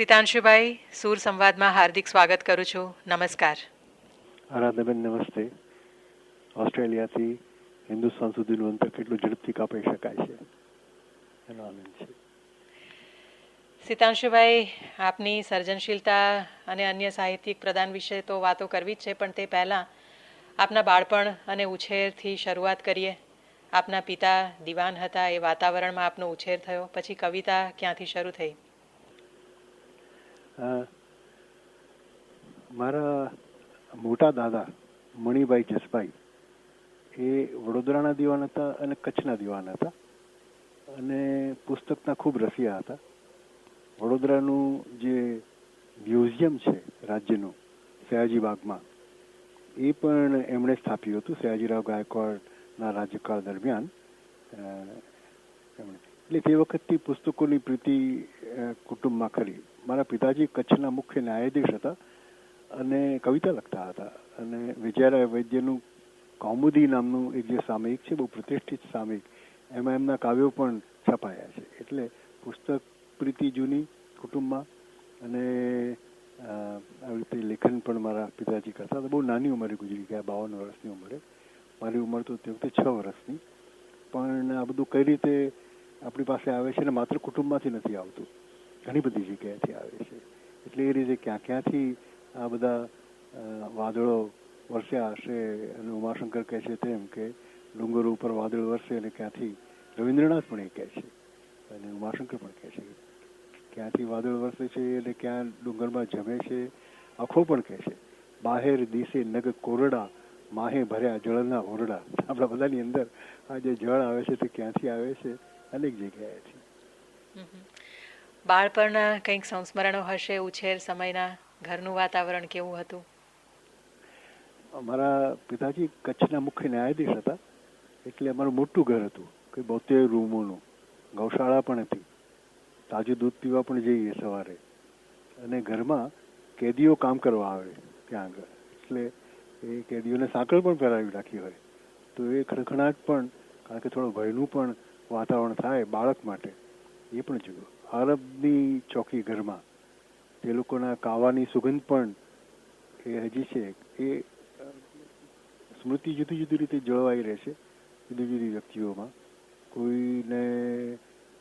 સિતાંશુભાઈ, સૂર સંવાદમાં હાર્દિક સ્વાગત કરું છું. નમસ્કાર. આરાધનાબેન નમસ્તે. ઓસ્ટ્રેલિયાથી હિન્દુસ્તાન સુધીનું અંતર કેટલું ઝડપથી કાપી શકાય છે એનો આનંદ છે. સિતાંશુભાઈ, આપની સર્જનશીલતા અને અન્ય સાહિત્યિક પ્રદાન વિશે તો વાતો કરવી જ છે, પણ તે પહેલાં આપના બાળપણ અને ઉછેરથી શરૂઆત કરીએ. આપના પિતા દિવાન હતા, એ વાતાવરણમાં આપનો ઉછેર થયો, પછી કવિતા ક્યાંથી શરૂ થઈ? મારા મોટા દાદા મણિભાઈ જસભાઈ એ વડોદરાના દિવાન હતા અને કચ્છના દિવાન હતા અને પુસ્તકના ખૂબ રસિયા હતા. વડોદરાનું જે મ્યુઝિયમ છે રાજ્યનું સયાજી બાગમાં, એ પણ એમણે સ્થાપ્યું હતું સયાજીરાવ ગાયકવાડના રાજ્યકાળ દરમિયાન. એટલે તે વખતથી પુસ્તકોની પ્રીતિ કુટુંબમાં ખરી. મારા પિતાજી કચ્છના મુખ્ય ન્યાયાધીશ હતા અને કવિતા લખતા હતા અને વિજયરાય વૈદ્યનું કૌમુદી નામનું એક જે સામયિક છે, બહુ પ્રતિષ્ઠિત સામયિક, એમાં એમના કાવ્યો પણ છપાયા છે. એટલે પુસ્તક પ્રીતિ જૂની કુટુંબમાં અને આવી રીતે લેખન પણ મારા પિતાજી કરતા હતા. બહુ નાની ઉંમરે ગુજરી ગયા, 52 વર્ષની ઉંમરે. મારી ઉંમર તો તે વખતે 6 વર્ષની. પણ આ બધું કઈ રીતે આપણી પાસે આવે છે ને માત્ર કુટુંબમાંથી નથી આવતું, ઘણી બધી જગ્યાએથી આવે છે. એટલે એ રીતે ક્યાંથી આ બધા વાદળો વરસ્યા હશે અને ઉમાશંકર કહે છે તેમ કે ડુંગરો ઉપર વાદળ વરસે અને ક્યાંથી રવિન્દ્રનાથ પણ એ કહે છે અને ઉમાશંકર પણ કહે છે ક્યાંથી વાદળ વરસે છે અને ક્યાં ડુંગરમાં જમે છે. આખો પણ કહે છે બાહેર દિશે નગ કોરડા માહે ભર્યા જળના ઓરડા. આપણા બધાની અંદર આ જે જળ આવે છે તે ક્યાંથી આવે છે? અનેક જગ્યાએથી. બાળપણના કંઈક સંસ્મરણો હશે, ઉછેર સમયના ઘરનું વાતાવરણ કેવું હતું? અમારા પિતાજી કચ્છના મુખ્ય ન્યાયાધીશ હતા, એટલે અમારું મોટું ઘર હતું કે 72 રૂમોનું. ગૌશાળા પણ હતી, તાજું દૂધ પીવા પણ જઈએ સવારે, અને ઘરમાં કેદીઓ કામ કરવા આવે ત્યાં આગળ. એટલે એ કેદીઓને સાંકળ પણ પહેરાવી રાખી હોય તો એ ખડખડાટ પણ, કારણ કે થોડું ભયનું પણ વાતાવરણ થાય બાળક માટે, એ પણ જોયું. અરબની ચોકી ઘરમાં, તે લોકોના કાવાની સુગંધ પણ એ હજી છે. એ સ્મૃતિ જુદી જુદી રીતે જળવાઈ રહે છે જુદી જુદી વ્યક્તિઓમાં. કોઈને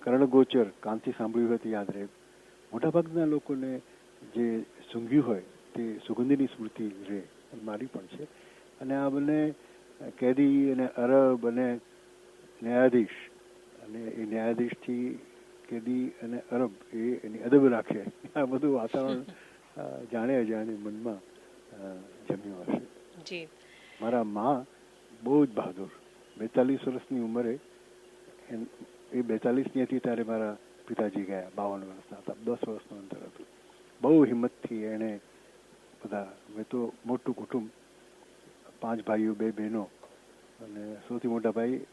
કર્ણગોચર કાનથી સાંભળ્યું હોય તો યાદ રહે. મોટાભાગના લોકોને જે સૂંઘ્યું હોય તે સુગંધની સ્મૃતિ રહે. મારી પણ છે. અને આ બંને કેદી અને અરબ અને ન્યાયાધીશ, અને એ ન્યાયાધીશથી કેદી અને અરબ એ એની અદબ રાખે, આ બધું વાતાવરણ જાણે અજાણે મનમાં જમ્યું હશે. જી. મારા માં બહુ જ બહાદુર, 42 વર્ષની ઉંમરે, એ 42ની હતી ત્યારે મારા પિતાજી ગયા. 52 વર્ષના હતા, 10 વર્ષનું અંતર હતું. બહુ હિંમતથી એણે બધા, મેં તો મોટું કુટુંબ, 5 ભાઈઓ 2 બહેનો, અને સૌથી મોટા ભાઈ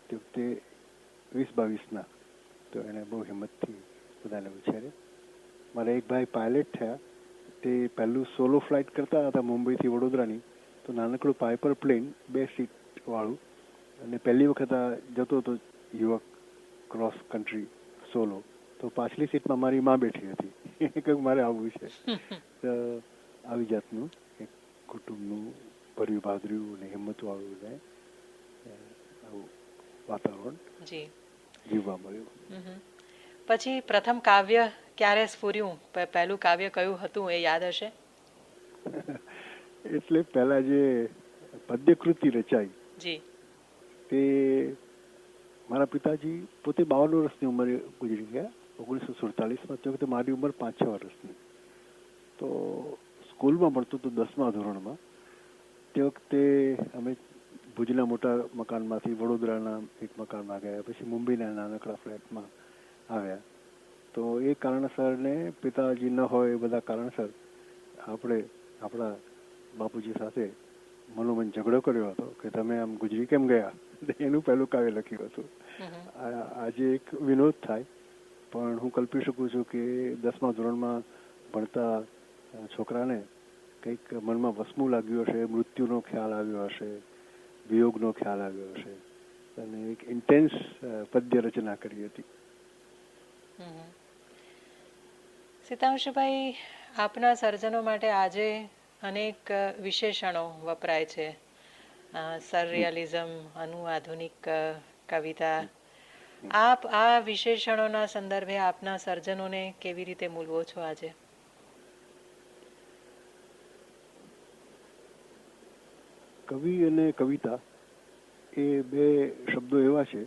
તે વખતે 20-22ના, તો એણે બહુ હિંમતથી બધાને ઉછેરે. મારા એક ભાઈ પાયલટ થયા, તે પહેલું સોલો ફ્લાઇટ કરતા હતા મુંબઈથી વડોદરાની. તો નાનકડું પાઇપર પ્લેન 2 સીટ વાળું, અને પહેલી વખત આ જતો હતો યુવક ક્રોસ કન્ટ્રી સોલો, તો પાછલી સીટમાં મારી માં બેઠી હતી. કંઈક મારે આવવું છે. તો આવી જાતનું એક કુટુંબનું ભર્યું ભાદર્યું અને હિંમતવાળું ને આવું વાતાવરણ જીવવા મળ્યું. પછી પ્રથમ કાવ્ય ક્યારે સ્ફુર્યું? પહેલું કાવ્ય કયું હતું એ યાદ હશે? એટલે પહેલા જે પદ્યકૃતિ રચાઈ તે મારા પિતાજી પોતે 52 વર્ષની ઉંમરે ગુજરી ગયા 1947માં. તે વખતે મારી ઉંમર 5-6 વર્ષની. તો સ્કૂલમાં ભણતો તો 10મા ધોરણમાં. તે વખતે અમે ભુજના મોટા મકાનમાંથી વડોદરાના એક મકાનમાં ગયા, પછી મુંબઈના નાનકડા ફ્લેટમાં આવ્યા. તો એ કારણસર ને પિતાજી ન હોય એ બધા કારણસર આપણે આપણા બાપુજી સાથે મનોમન ઝઘડો કર્યો હતો કે તમે આમ ગુજરી કેમ ગયા. એનું પહેલું કાવ્ય લખ્યું હતું. આજે એક વિનોદ થાય, પણ હું કલ્પી શકું છું કે 10મા ધોરણમાં ભણતા છોકરાને કંઈક મનમાં વસમું લાગ્યું હશે, મૃત્યુનો ખ્યાલ આવ્યો હશે, વિયોગનો ખ્યાલ આવ્યો હશે, અને એક ઇન્ટેન્સ પદ્ય રચના કરી હતી. સીતાંશુભાઈ, આપના સર્જનો માટે આજે અનેક વિશેષણો વપરાય છે. સરરિયાલિઝમ, આધુનિક કવિતા. આપ આ વિશેષણોના સંદર્ભે આપના સર્જનોને કેવી રીતે મૂલવો છો આજે? કવિ અને કવિતા એ બે શબ્દો એવા છે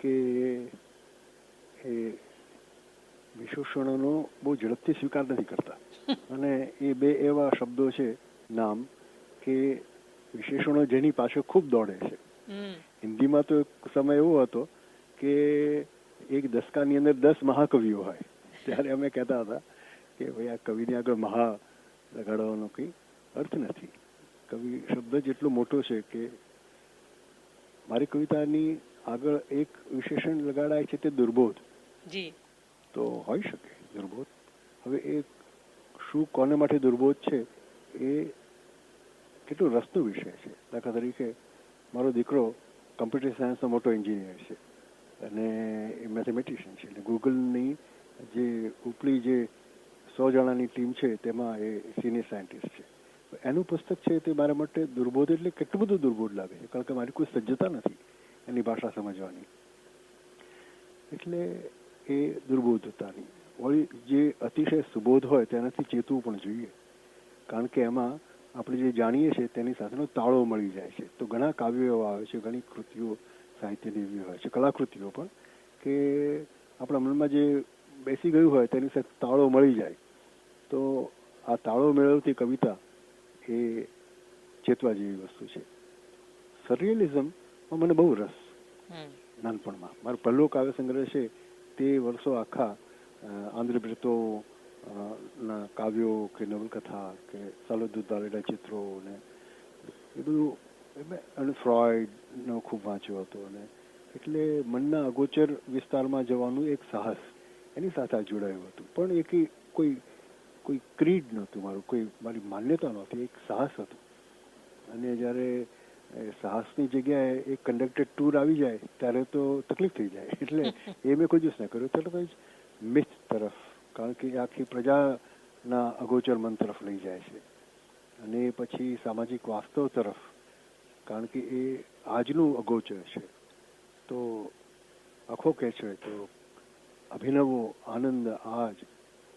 કે એ વિશેષણોનો બહુ ઝડપથી સ્વીકાર નથી કરતા. અને એ બે એવા શબ્દો છે નામ કે વિશેષણો જેની પાછળ ખૂબ દોડે છે. હિન્દીમાં તો એક સમય એવો હતો કે એક દસકાની અંદર 10 મહાકવિઓ હોય. ત્યારે અમે કહેતા હતા કે ભાઈ આ કવિની આગળ મહા લગાડવાનો કંઈ અર્થ નથી. કવિ શબ્દ જ એટલો મોટો છે કે મારી કવિતાની આગળ એક વિશેષણ લગાડાય છે તે દુર્બોધ. જી. તો હોઈ શકે દુર્બોધ. હવે એ શું કોને માટે દુર્બોધ છે એ કેટલો રસનો વિષય છે. દાખલા તરીકે મારો દીકરો કમ્પ્યુટર સાયન્સનો મોટો એન્જિનિયર છે અને એ મેથેમેટિશિયન છે. એટલે ગૂગલની જે ઉપલી જે 100 જણાની ટીમ છે તેમાં એ સિનિયર સાયન્ટિસ્ટ છે. એનું પુસ્તક છે તે મારા માટે દુર્બોધ એટલે કેટલું બધું દુર્બોધ લાગે છે, કારણ કે મારી કોઈ સજ્જતા નથી એની ભાષા સમજવાની. એટલે એ દુર્બોધતાની વળી જે અતિશય સુબોધ હોય તેનાથી ચેતવું પણ જોઈએ, કારણ કે એમાં આપણે જે જાણીએ છીએ તેની સાથેનો તાળો મળી જાય છે. તો ઘણા કાવ્યો એવા આવે છે, ઘણી કૃતિઓ સાહિત્યની એવી હોય છે, કલાકૃતિઓ પણ, કે આપણા મનમાં જે બેસી ગયું હોય તેની સાથે તાળો મળી જાય. તો આ તાળો મેળવતી કવિતા એ ચેતવા જેવી વસ્તુ છે. સરિયલિઝમમાં મને બહુ રસ નાનપણમાં. મારો પહેલો કાવ્ય સંગ્રહ છે તે વર્ષો આખા આંધ્રપ્રતો ના કાવ્યો કે નવલકથા કે સાલોદુદાલેલા ચિત્રો ને એ બધું, અને ફ્રોઈડનો ખૂબ વાંચ્યો હતો. અને એટલે મનના અગોચર વિસ્તારમાં જવાનું એક સાહસ એની સાથે જોડાયું હતું. પણ એ કોઈ ક્રીડ નહોતું મારું, કોઈ મારી માન્યતા નહોતી, એક સાહસ હતું. અને જ્યારે સાહસની જગ્યાએ એક કન્ડક્ટેડ ટૂર આવી જાય ત્યારે તો તકલીફ થઈ જાય. એટલે એ મેં કોઈ દિવસ ન કર્યું. તરત જ મિથ તરફ, કારણ કે આખી પ્રજાના અગોચર મન તરફ લઈ જાય છે. અને પછી સામાજિક વાસ્તવ તરફ, કારણ કે એ આજનું અગોચર છે. તો આખો કહે છે તો અભિનવો આનંદ આજ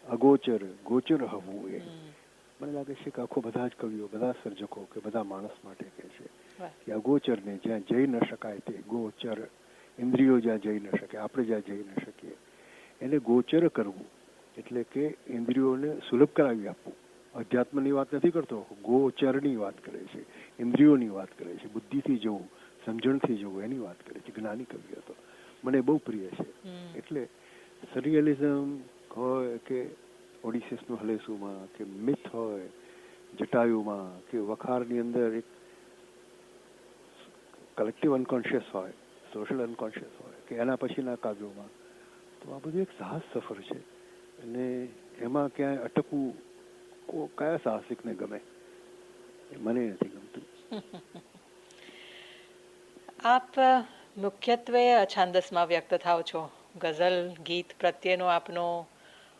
અગોચર ગોચર હવું. એ મને લાગે છે કે આખો બધા જ કવિઓ, બધા સર્જકો કે બધા માણસ માટે કહે છે કે અગોચરને જ્યાં જઈ ન શકાય તે ગોચર, ઇન્દ્રિયો જ્યાં જઈ ન શકે, આપણે જ્યાં જઈ ન શકીએ એને ગોચર કરવું. એટલે કે ઇન્દ્રિયોને સુલભ કરાવી આપવું. અધ્યાત્મની વાત નથી કરતો, ગોચરની વાત કરે છે, ઇન્દ્રિયોની વાત કરે છે, બુદ્ધિથી જવું, સમજણથી જવું એની વાત કરે છે. જ્ઞાની કવિ હતો, મને બહુ પ્રિય છે. એટલે સરિયલિઝમ હોય કે ઓડિસીસનું હલેસુમાં, કે મિથ હોય જટાયુમાં, કે વખારની અંદર એક કલેક્ટિવ અનકોન્શિયસ હોય, સોશિયલ અનકોન્શિયસ હોય, કે એના પછીના કાવ્યોમાં, તો આ બધું એક સાહસ સફર છે. અને એમાં ક્યાંય અટકવું કયા સાહસિકને ગમે? મને નથી ગમતું. આપ મુખ્યત્વે અછાંદસમાં વ્યક્ત થાઓ છો. ગઝલ ગીત પ્રત્યેનો આપનો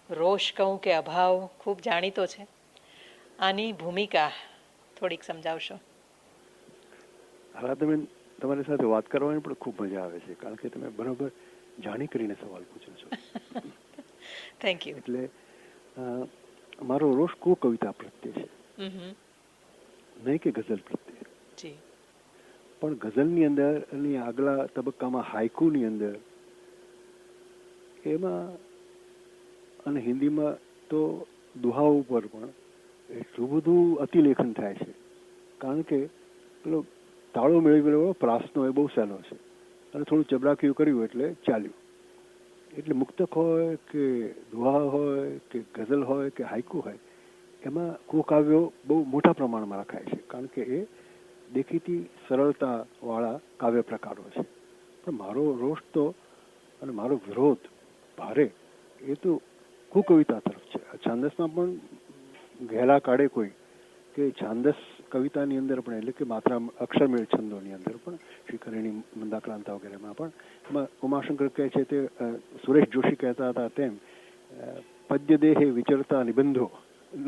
રોષ કહું કે અભાવ ખૂબ જાણીતો છે. આની ભૂમિકા થોડીક સમજાવશો? આરાધબેન, તમારી સાથે વાત કરવાની પણ ખૂબ મજા આવે છે, કારણ કે તમે બરાબર જાણી કરીને સવાલ પૂછો છો. Thank you. એટલે મારો રોષ કો કવિતા પ્રત્યે છે, નહીં કે ગઝલ પ્રત્યે. જી. પણ ગઝલની અંદર અને આગલા તબક્કામાં હાઇકુની અંદર એમાં, અને હિન્દીમાં તો દુહાઓ ઉપર પણ એટલું બધું અતિલેખન થાય છે. કારણ કે પેલો તાળો મેળવેલો પ્રાસનો એ બહુ સહેલો છે, અને થોડું ચબરાકીયું કર્યું એટલે ચાલ્યું. એટલે મુક્તક હોય કે દુહા હોય કે ગઝલ હોય કે હાઇકુ હોય, એમાં કુકાવ્યો બહુ મોટા પ્રમાણમાં રખાય છે, કારણ કે એ દેખીતી સરળતાવાળા કાવ્ય પ્રકારો છે. પણ મારો રોષ તો અને મારો વિરોધ ભારે એ તો કુકવિતા તરફ છે. છાંદસમાં પણ ઘેલા કાઢે કોઈ કે છાંદસ કવિતાની અંદર પણ, એટલે કે માત્રા અક્ષરમેળ છંદોની અંદર પણ, શ્રીકરણી મંદાક્રાંતા વગેરેમાં પણ, એમાં ઉમાશંકર કહે છે તે સુરેશ જોશી કહેતા હતા તેમ પદ્ય દેહે વિચરતા નિબંધો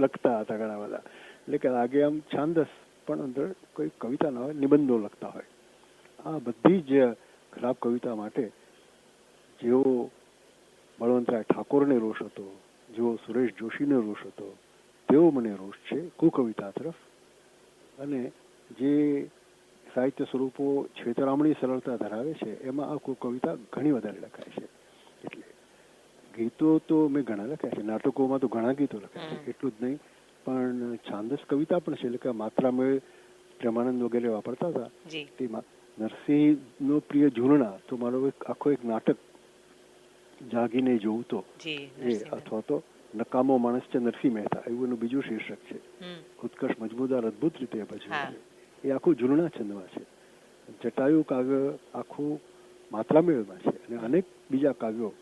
લખતા હતા ઘણા બધા. એટલે કે આગે આમ છાંદસ પણ અંદર કોઈ કવિતા ના હોય, નિબંધો લખતા હોય. આ બધી જ ખરાબ કવિતા માટે જેવો બળવંતરાય ઠાકોરને રોષ હતો, જેવો સુરેશ જોશીને રોષ હતો, તેવો મને રોષ છે કુકવિતા તરફ. અને જે સાહિત્ય સ્વરૂપો છેતરામણી સરળતા ધરાવે છે એમાં આ કુકવિતા ઘણી વધારે લખાય છે. એટલે ગીતો તો મેં ઘણા લખ્યા છે, નાટકોમાં તો ઘણા ગીતો લખ્યા છે, એટલું જ નહીં પણ છાંદસ કવિતા પણ છે. એટલે કે માત્રામેળ, પ્રેમાનંદ વગેરે વાપરતા હતા. તેમાં નરસિંહનો પ્રિય ઝૂલણા તો મારો આખો એક નાટક જાગીને જોવું તો એ, અથવા તો નકામો માણસ છે નરસિંહ મહેતા, એવું એનું બીજું શીર્ષક છે. ઉત્કર્ષ મજમુદાર અદભુત રીતે ભજવે એ આખું ઝૂલણા છંદમાં છે. જટાયુ કાવ્ય આખું માત્રામેળમાં છે અને અનેક બીજા કાવ્યો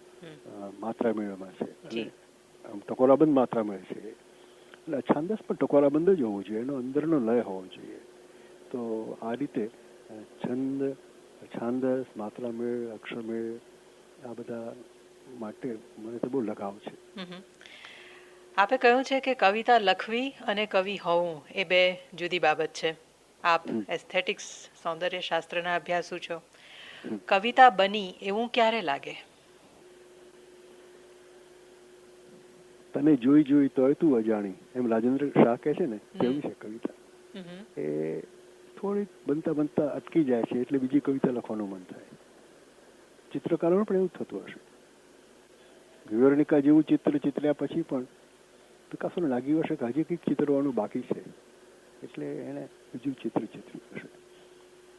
માત્રામેળમાં છે. અને ટકોરાબંધ માત્રામેળ છે. એટલે છાંદસ પણ ટકોરાબંધ જ હોવો જોઈએ, એનો અંદરનો લય હોવો જોઈએ. તો આ રીતે છંદ, છાંદસ, માત્રામેળ, અક્ષરમેળ આ બધા માટે મને તો બહુ લગાવ છે. આપે કહ્યું છે કે કવિતા લખવી અને કવિ હોવું એ બે જુદી બાબત છે. આપ એસ્થેટિક્સ સૌંદર્ય શાસ્ત્રના અભ્યાસુ છો. કવિતા બની એવું ક્યારે લાગે? તને જોઈ જોઈ તોય તું અજાણી, એમ રાજેન્દ્ર શાહ કહે છે ને, તેવી છે કવિતા. એ થોડીક બનતા બનતા અટકી જાય છે એટલે બીજી કવિતા લખવાનું મન થાય. ચિત્રકારોને પણ એવું થતું હશે. વિવર્ણિકા જેવું ચિત્ર ચિત્ર્યા પછી પણ પિકાસોને લાગ્યું હશે કે હજી કંઈક ચિતરવાનું બાકી છે, એટલે એણે બીજું ચિત્ર ચિત્ર્યું હશે.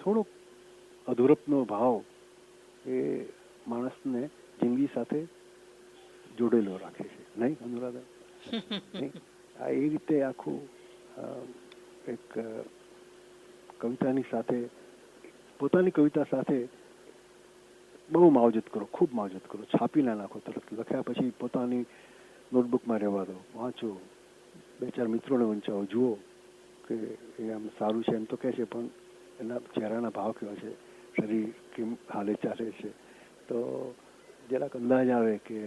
થોડોક અધૂરપનો ભાવ એ માણસને જિંદગી સાથે જોડેલો રાખે છે, નહીં અનુરાધા? આ એ રીતે આખું એક કવિતાની સાથે, પોતાની કવિતા સાથે બહુ માવજત કરો, ખૂબ માવજત કરો. છાપી ના નાખો તરત. લખ્યા પછી પોતાની નોટબુકમાં રહેવા દો, વાંચો, બે ચાર મિત્રોને વંચાવો, જુઓ કે એ આમ સારું છે એમ તો કહે છે, પણ એના ચહેરાના ભાવ કેવા છે, શરીર કેમ હાલે ચાલે છે, તો જરાક અંદાજ આવે કે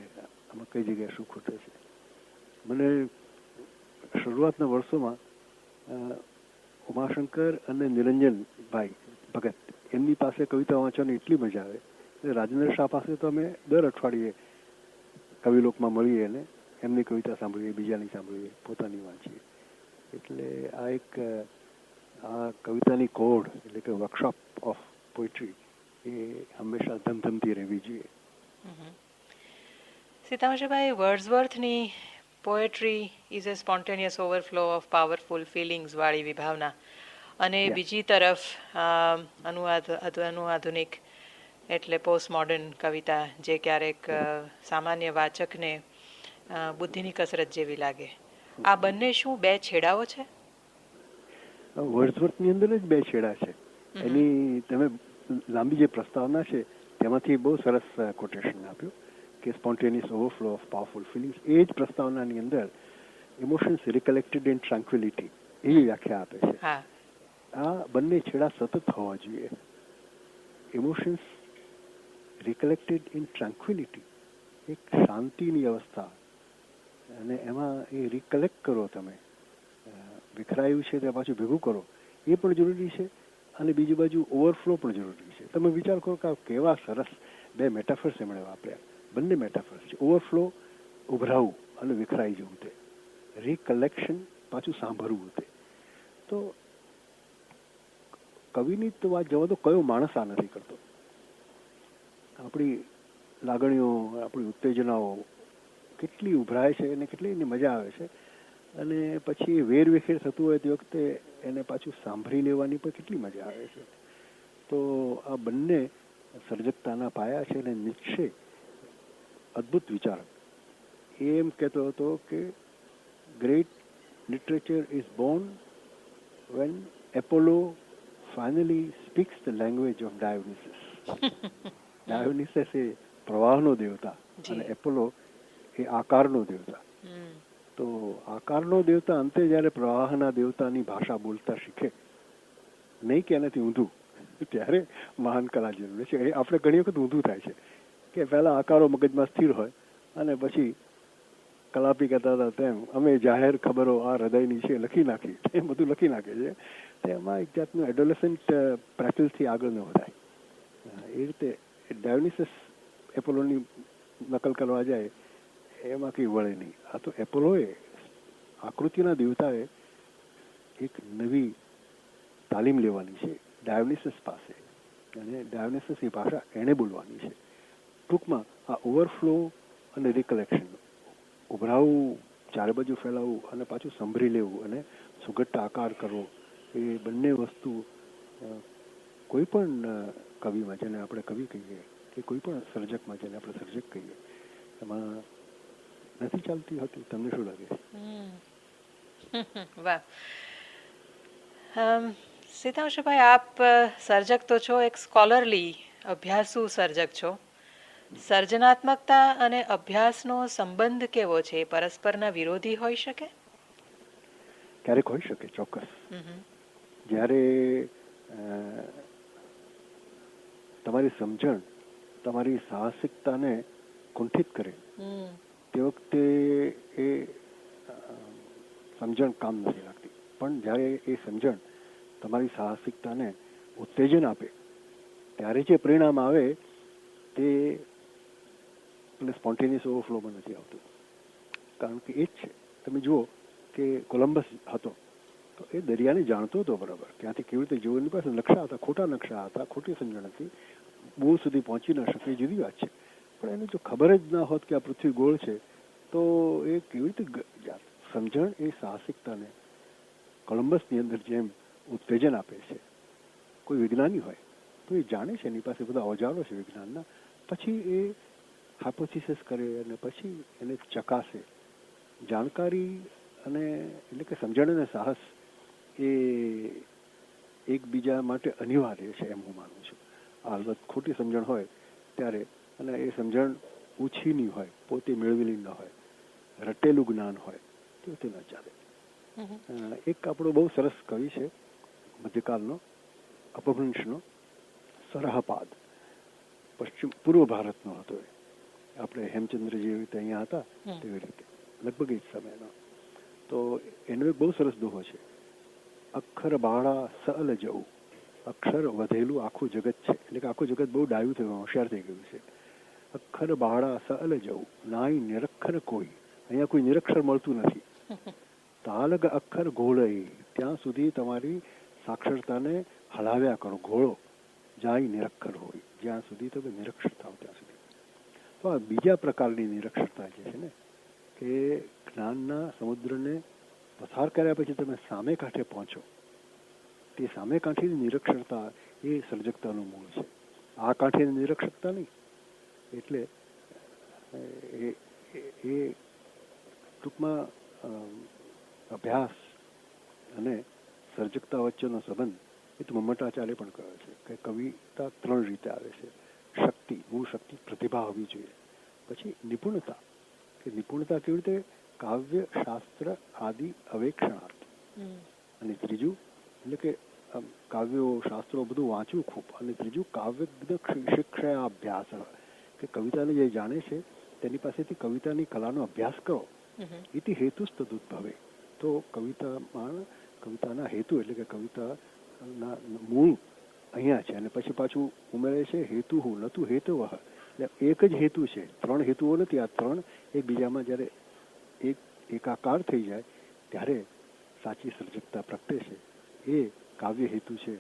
આમાં કઈ જગ્યાએ શું ખૂટે છે. મને શરૂઆતના વર્ષોમાં ઉમાશંકર અને નિરંજનભાઈ ભગત એમની પાસે કવિતા વાંચવાની એટલી મજા આવે. રાજેન્દ્ર શાહ પાસે તો અમે દર અઠવાડિયે કવિલોકમાં મળીએ અને એમની કવિતા સાંભળીએ, બીજાની સાંભળીએ, પોતાની વાંચીએ. એટલે આ એક આ કવિતાની કોડ એટલે કે વર્કશોપ ઓફ પોએટ્રી એ હંમેશા ધમધમતી રહેવી જોઈએ. સીતારામભાઈ, વર્ડ્સવર્થની poetry is a spontaneous overflow of powerful feelings વાળી વિભાવના, અને બીજી તરફ આધુનિક એટલે પોસ્ટ મોડર્ન કવિતા જે ક્યારેક સામાન્ય વાચકને બુદ્ધિની કસરત જેવી લાગે. આ બંને શું બે છેડાઓ છે? વર્ડ્સવર્થની અંદર જ બે છેડા છે. એની તમે લાંબી જે પ્રસ્તાવના છે તેમાંથી બહુ સરસ કોટેશન આપ્યું કે spontaneous overflow of powerful feelings. એ જ પ્રસ્તાવનાની અંદર ઇમોશન્સ રિકલેક્ટેડ ઇન ટ્રાન્ક્વિલિટી એવી વ્યાખ્યા આપે છે. આ બંને છેડા સતત હોવા જોઈએ. ઇમોશન્સ રિકલેક્ટેડ ઇન ટ્રાન્ક્વિલિટી, એક શાંતિની અવસ્થા, અને એમાં એ રિકલેક્ટ કરો, તમે વિખરાયું છે તે પાછું ભેગું કરો, એ પણ જરૂરી છે. અને બીજી બાજુ ઓવરફ્લો પણ જરૂરી છે. તમે વિચાર કરો કે કેવા સરસ બે મેટાફર્સ એમણે વાપર્યા. બંને મેટાફર્સ છે. ઓવરફ્લો ઉભરાવું અને વિખરાઈ જવું, તે રિકલેક્શન પાછું સાંભળવું. તે તો કવિની તો વાત જવા દો, કયો માણસ આ નથી કરતો. આપણી લાગણીઓ, આપણી ઉત્તેજનાઓ કેટલી ઉભરાય છે અને કેટલી એની મજા આવે છે, અને પછી વેરવિખેર થતું હોય તે વખતે એને પાછું સાંભળી લેવાની પણ કેટલી મજા આવે છે. તો આ બંને સર્જકતાના પાયા છે. અને નીત્શે અદ્ભુત વિચારક એમ કહેતો હતો કે great literature is born when Apollo finally speaks the language of Dionysus. Dionysus એ પ્રવાહનો દેવતા અને એપોલો એ આકારનો દેવતા. તો આકારનો દેવતા અંતે જ્યારે પ્રવાહના દેવતાની ભાષા બોલતા શીખે, નહીં કે એનાથી ઊંધું, ત્યારે મહાન કલા જન્મે છે. આપણે ઘણી વખત ઊંધું થાય છે કે પહેલા આકારો મગજમાં સ્થિર હોય અને પછી કલાપી કહેતા હતા તેમ અમે જાહેર ખબરો આ હૃદયની છે લખી નાખી, એ બધું લખી નાખે છે. તેમાં એક જાતનું એડોલેસન્ટ પ્રેક્ટિસથી આગળ ન વધાય. એ રીતે ડાયોનિસસ એપોલોની નકલ કરવા જાય એમાં કંઈ વળે નહીં. આ તો એપોલોએ આકૃતિના દેવતાએ એક નવી તાલીમ લેવાની છે ડાયોનિસસ પાસે, અને ડાયોનિસસની ભાષા એણે બોલવાની છે. ટૂંકમાં આ ઓવરફ્લો અને રિકલેક્શન, ઉભરાવું, ચારે બાજુ ફેલાવવું અને પાછું સંભળી લેવું અને સુઘટ્ટ આકાર કરવો, એ બંને વસ્તુ કોઈ પણ કવિમાં, જેને આપણે કવિ કહીએ, કે કોઈ પણ સર્જકમાં, જેને આપણે સર્જક કહીએ, એમાં નથી ચાલતી હતી. તમને શું લાગે છે? વાહ. સીતાંશુભાઈ, આપ સર્જક તો છો, એક સ્કોલરલી અભ્યાસુ સર્જક છો. સર્જનાત્મકતા અને અભ્યાસનો સંબંધ કેવો છે? પરસ્પરના વિરોધી હોઈ શકે? ક્યારેક હોઈ શકે, ચોક્કસ. જ્યારે તમારી સમજણ તમારી સાહસિકતાને કુંઠિત કરે તે વખતે એ સમજણ કામ નથી લાગતી. પણ જ્યારે એ સમજણ તમારી સાહસિકતાને ઉત્તેજન આપે ત્યારે જે પરિણામ આવે તે સ્પોન્ટેનિયસ ઓવરફ્લોમાં નથી આવતું. કારણ કે એ જ છે. તમે જુઓ કે કોલમ્બસ હતો તો એ દરિયાને જાણતો હતો બરાબર, ત્યાંથી કેવી રીતે જવું. એની પાસે નકશા હતા, ખોટા નકશા હતા, ખોટી સમજણ હતી, બહુ સુધી પહોંચી ન શકે, એ જુદી વાત છે. પણ એને જો ખબર જ ના હોત કે આ પૃથ્વી ગોળ છે તો એ કેવી રીતે સમજણ એ સાહસિકતાને કોલમ્બસની અંદર જેમ ઉત્તેજન આપે છે. કોઈ વિજ્ઞાની હોય તો એ જાણે છે, એની પાસે બધા ઓજારો છે વિજ્ઞાનના, પછી એ હાઇપોથિસિસ કરે અને પછી એને ચકાસે. જાણકારી અને એટલે કે સમજણ અને સાહસ એ એકબીજા માટે અનિવાર્ય છે એમ હું માનું છું. અલબત્ત ખોટી સમજણ હોય ત્યારે, અને એ સમજણ ઉછીની હોય, પોતે મેળવેલી ન હોય, રટેલું જ્ઞાન હોય તો તે ન ચાલે. એક આપણો બહુ સરસ કવિ છે મધ્યકાલનો, અપભ્રંશનો, સરહપાદ, પૂર્વ ભારતનો હતો. એ આપણે હેમચંદ્ર જેવી રીતે અહીંયા હતા તેવી રીતે લગભગ એ જ સમયનો. તો એનો એક બહુ સરસ દોહો છે: અક્ષર બાળા સઅલ જવું, અક્ષર વધેલું આખું જગત છે. એટલે કે આખું જગત બહુ ડાયું થયું, હોશિયાર થઈ ગયું છે. અક્ષર બાળા સઅલ જવું, નાઈ નિરક્ષર કોઈ. અહીંયા કોઈ નિરક્ષર મળતું નથી. તાલગ અક્ષર ઘોળઈ, ત્યાં સુધી તમારી સાક્ષરતાને હલાવ્યા કરો, ઘોળો. જાય નિરક્ષર હોય, જ્યાં સુધી તમે નિરક્ષર થાવ ત્યાં સુધી. તો આ બીજા પ્રકારની નિરક્ષરતા જે છે ને, કે જ્ઞાનના સમુદ્રને પસાર કર્યા પછી તમે સામે કાંઠે પહોંચો, તે સામે કાંઠેની નિરક્ષરતા એ સર્જકતાનું મૂળ છે. આ કાંઠેની નિરક્ષરતા નહીં. એટલે એ ટૂંકમાં અભ્યાસ અને સર્જકતા વચ્ચેનો સંબંધ એ તો મમ્મટાચાર્ય પણ કહે છે કે કવિતા 3 રીતે આવે છે: શક્તિ, મૂળ શક્તિ, પ્રતિભા હોવી જોઈએ. પછી નિપુણતા, કે નિપુણતા કેવી રીતે? કાવ્ય, શાસ્ત્ર આદિ અવેક્ષણાર્થ. અને ત્રીજું એટલે કે કાવ્યો, શાસ્ત્રો બધું વાંચવું ખૂબ. અને ત્રીજું કાવ્ય શિક્ષા અભ્યાસ, કે કવિતાને જે જાણે છે તેની પાસેથી કવિતાની કલાનો અભ્યાસ કરો. ઇતિ હેતુસ્તદુદ્ભવે. તો કવિતાના હેતુ એટલે કે કવિતાના મૂળ અહીંયા છે. અને પછી પાછું ઉમેરે છે હેતુ હું નતું હેતુવહ. એટલે એક જ હેતુ છે, 3 હેતુઓ નથી. આ 3 એકબીજામાં જ્યારે એકાકાર થઈ જાય ત્યારે સાચી સર્જકતા પ્રગટે છે. એ કાવ્ય હેતુ છે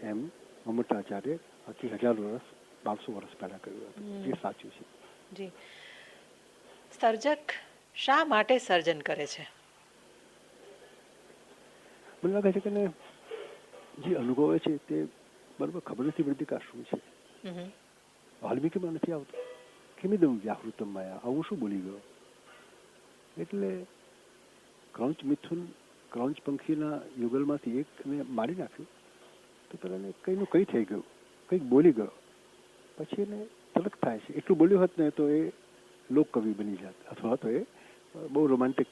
એમ મમ્મટાચાર્ય આથી 1000 વર્ષ 1200 વર્ષ પહેલા કહ્યું હતું. એ સાચું છે. જી. સર્જક શા માટે સર્જન કરે છે? મને લાગે છે કે જે અનુભવે છે તે બરાબર ખબર નથી પડતી કે આ શું છે. વાલ્મીકીમાં નથી આવતું કિમિદમ વ્યાહૃતમ માયા, આવું શું બોલી ગયો. એટલે ક્રૌંચ મિથુન, ક્રૌંચ પંખીના યુગલમાંથી એકને મારી નાખ્યું તો પેલાને કંઈનું કંઈ થઈ ગયું, કંઈક બોલી ગયો. પછી એને તલક થાય છે. એટલું બોલ્યું હોત ને તો એ લોકકવિ બની જાત, અથવા તો એ બહુ રોમાન્ટિક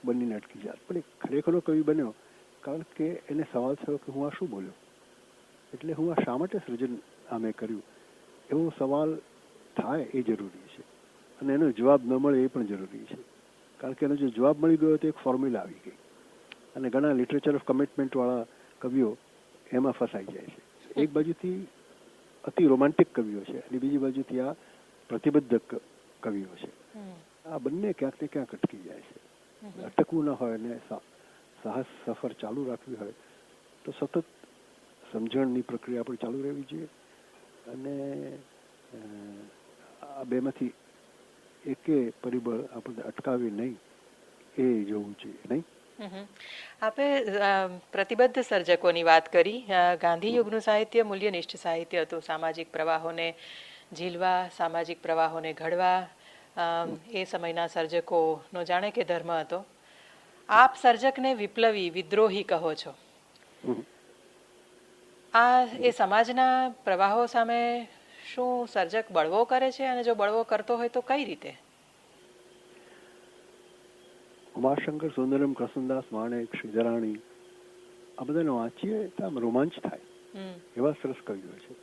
બનીને અટકી જાત. પણ એ ખરેખરનો કવિ બન્યો કારણ કે એને સવાલ થયો કે હું આ શું બોલ્યો, એટલે હું આ શા માટે સર્જન આમે કર્યું, એવો સવાલ થાય એ જરૂરી છે. અને એનો જવાબ ન મળે એ પણ જરૂરી છે. કારણ કે એનો જો જવાબ મળી ગયો તો એક ફોર્મ્યુલા આવી ગઈ, અને ઘણા લિટરેચર ઓફ કમિટમેન્ટવાળા કવિઓ એમાં ફસાઈ જાય છે. એક બાજુથી અતિ રોમાન્ટિક કવિઓ છે અને બીજી બાજુથી આ પ્રતિબદ્ધ કવિઓ છે. આ બંને ક્યાંક ને ક્યાંક અટકી જાય છે. અટકવું ન હોય ને સાહસ સફર ચાલુ રાખવી હોય તો સતત સમજણની પ્રક્રિયા પણ ચાલુ રહેવી જોઈએ, અને આ બેમાંથી એકે પરિબળ આપણને અટકાવે નહીં એ જોવું જોઈએ, નહીં? આપે પ્રતિબદ્ધ સર્જકોની વાત કરી. ગાંધી યુગનું સાહિત્ય મૂલ્યનિષ્ઠ સાહિત્ય હતું. સામાજિક પ્રવાહોને ઝીલવા, સામાજિક પ્રવાહોને ઘડવા એ સમયના સર્જકોનો જાણે કે ધર્મ હતો. આપ સર્જકને વિપ્લવી, વિદ્રોહી કહો છો. આ એ સમાજના પ્રવાહો સામે શું સર્જક બળવો કરે છે, અને જો બળવો કરતો હોય તો કઈ રીતે? ઉમાશંકર સુંદરમ, કૃષ્ણદાસ માણેક, શ્રીધરાણી, આ બધાને વાંચીએ તો આમ રોમાંચ થાય, એવા સરસ કવિઓ છે.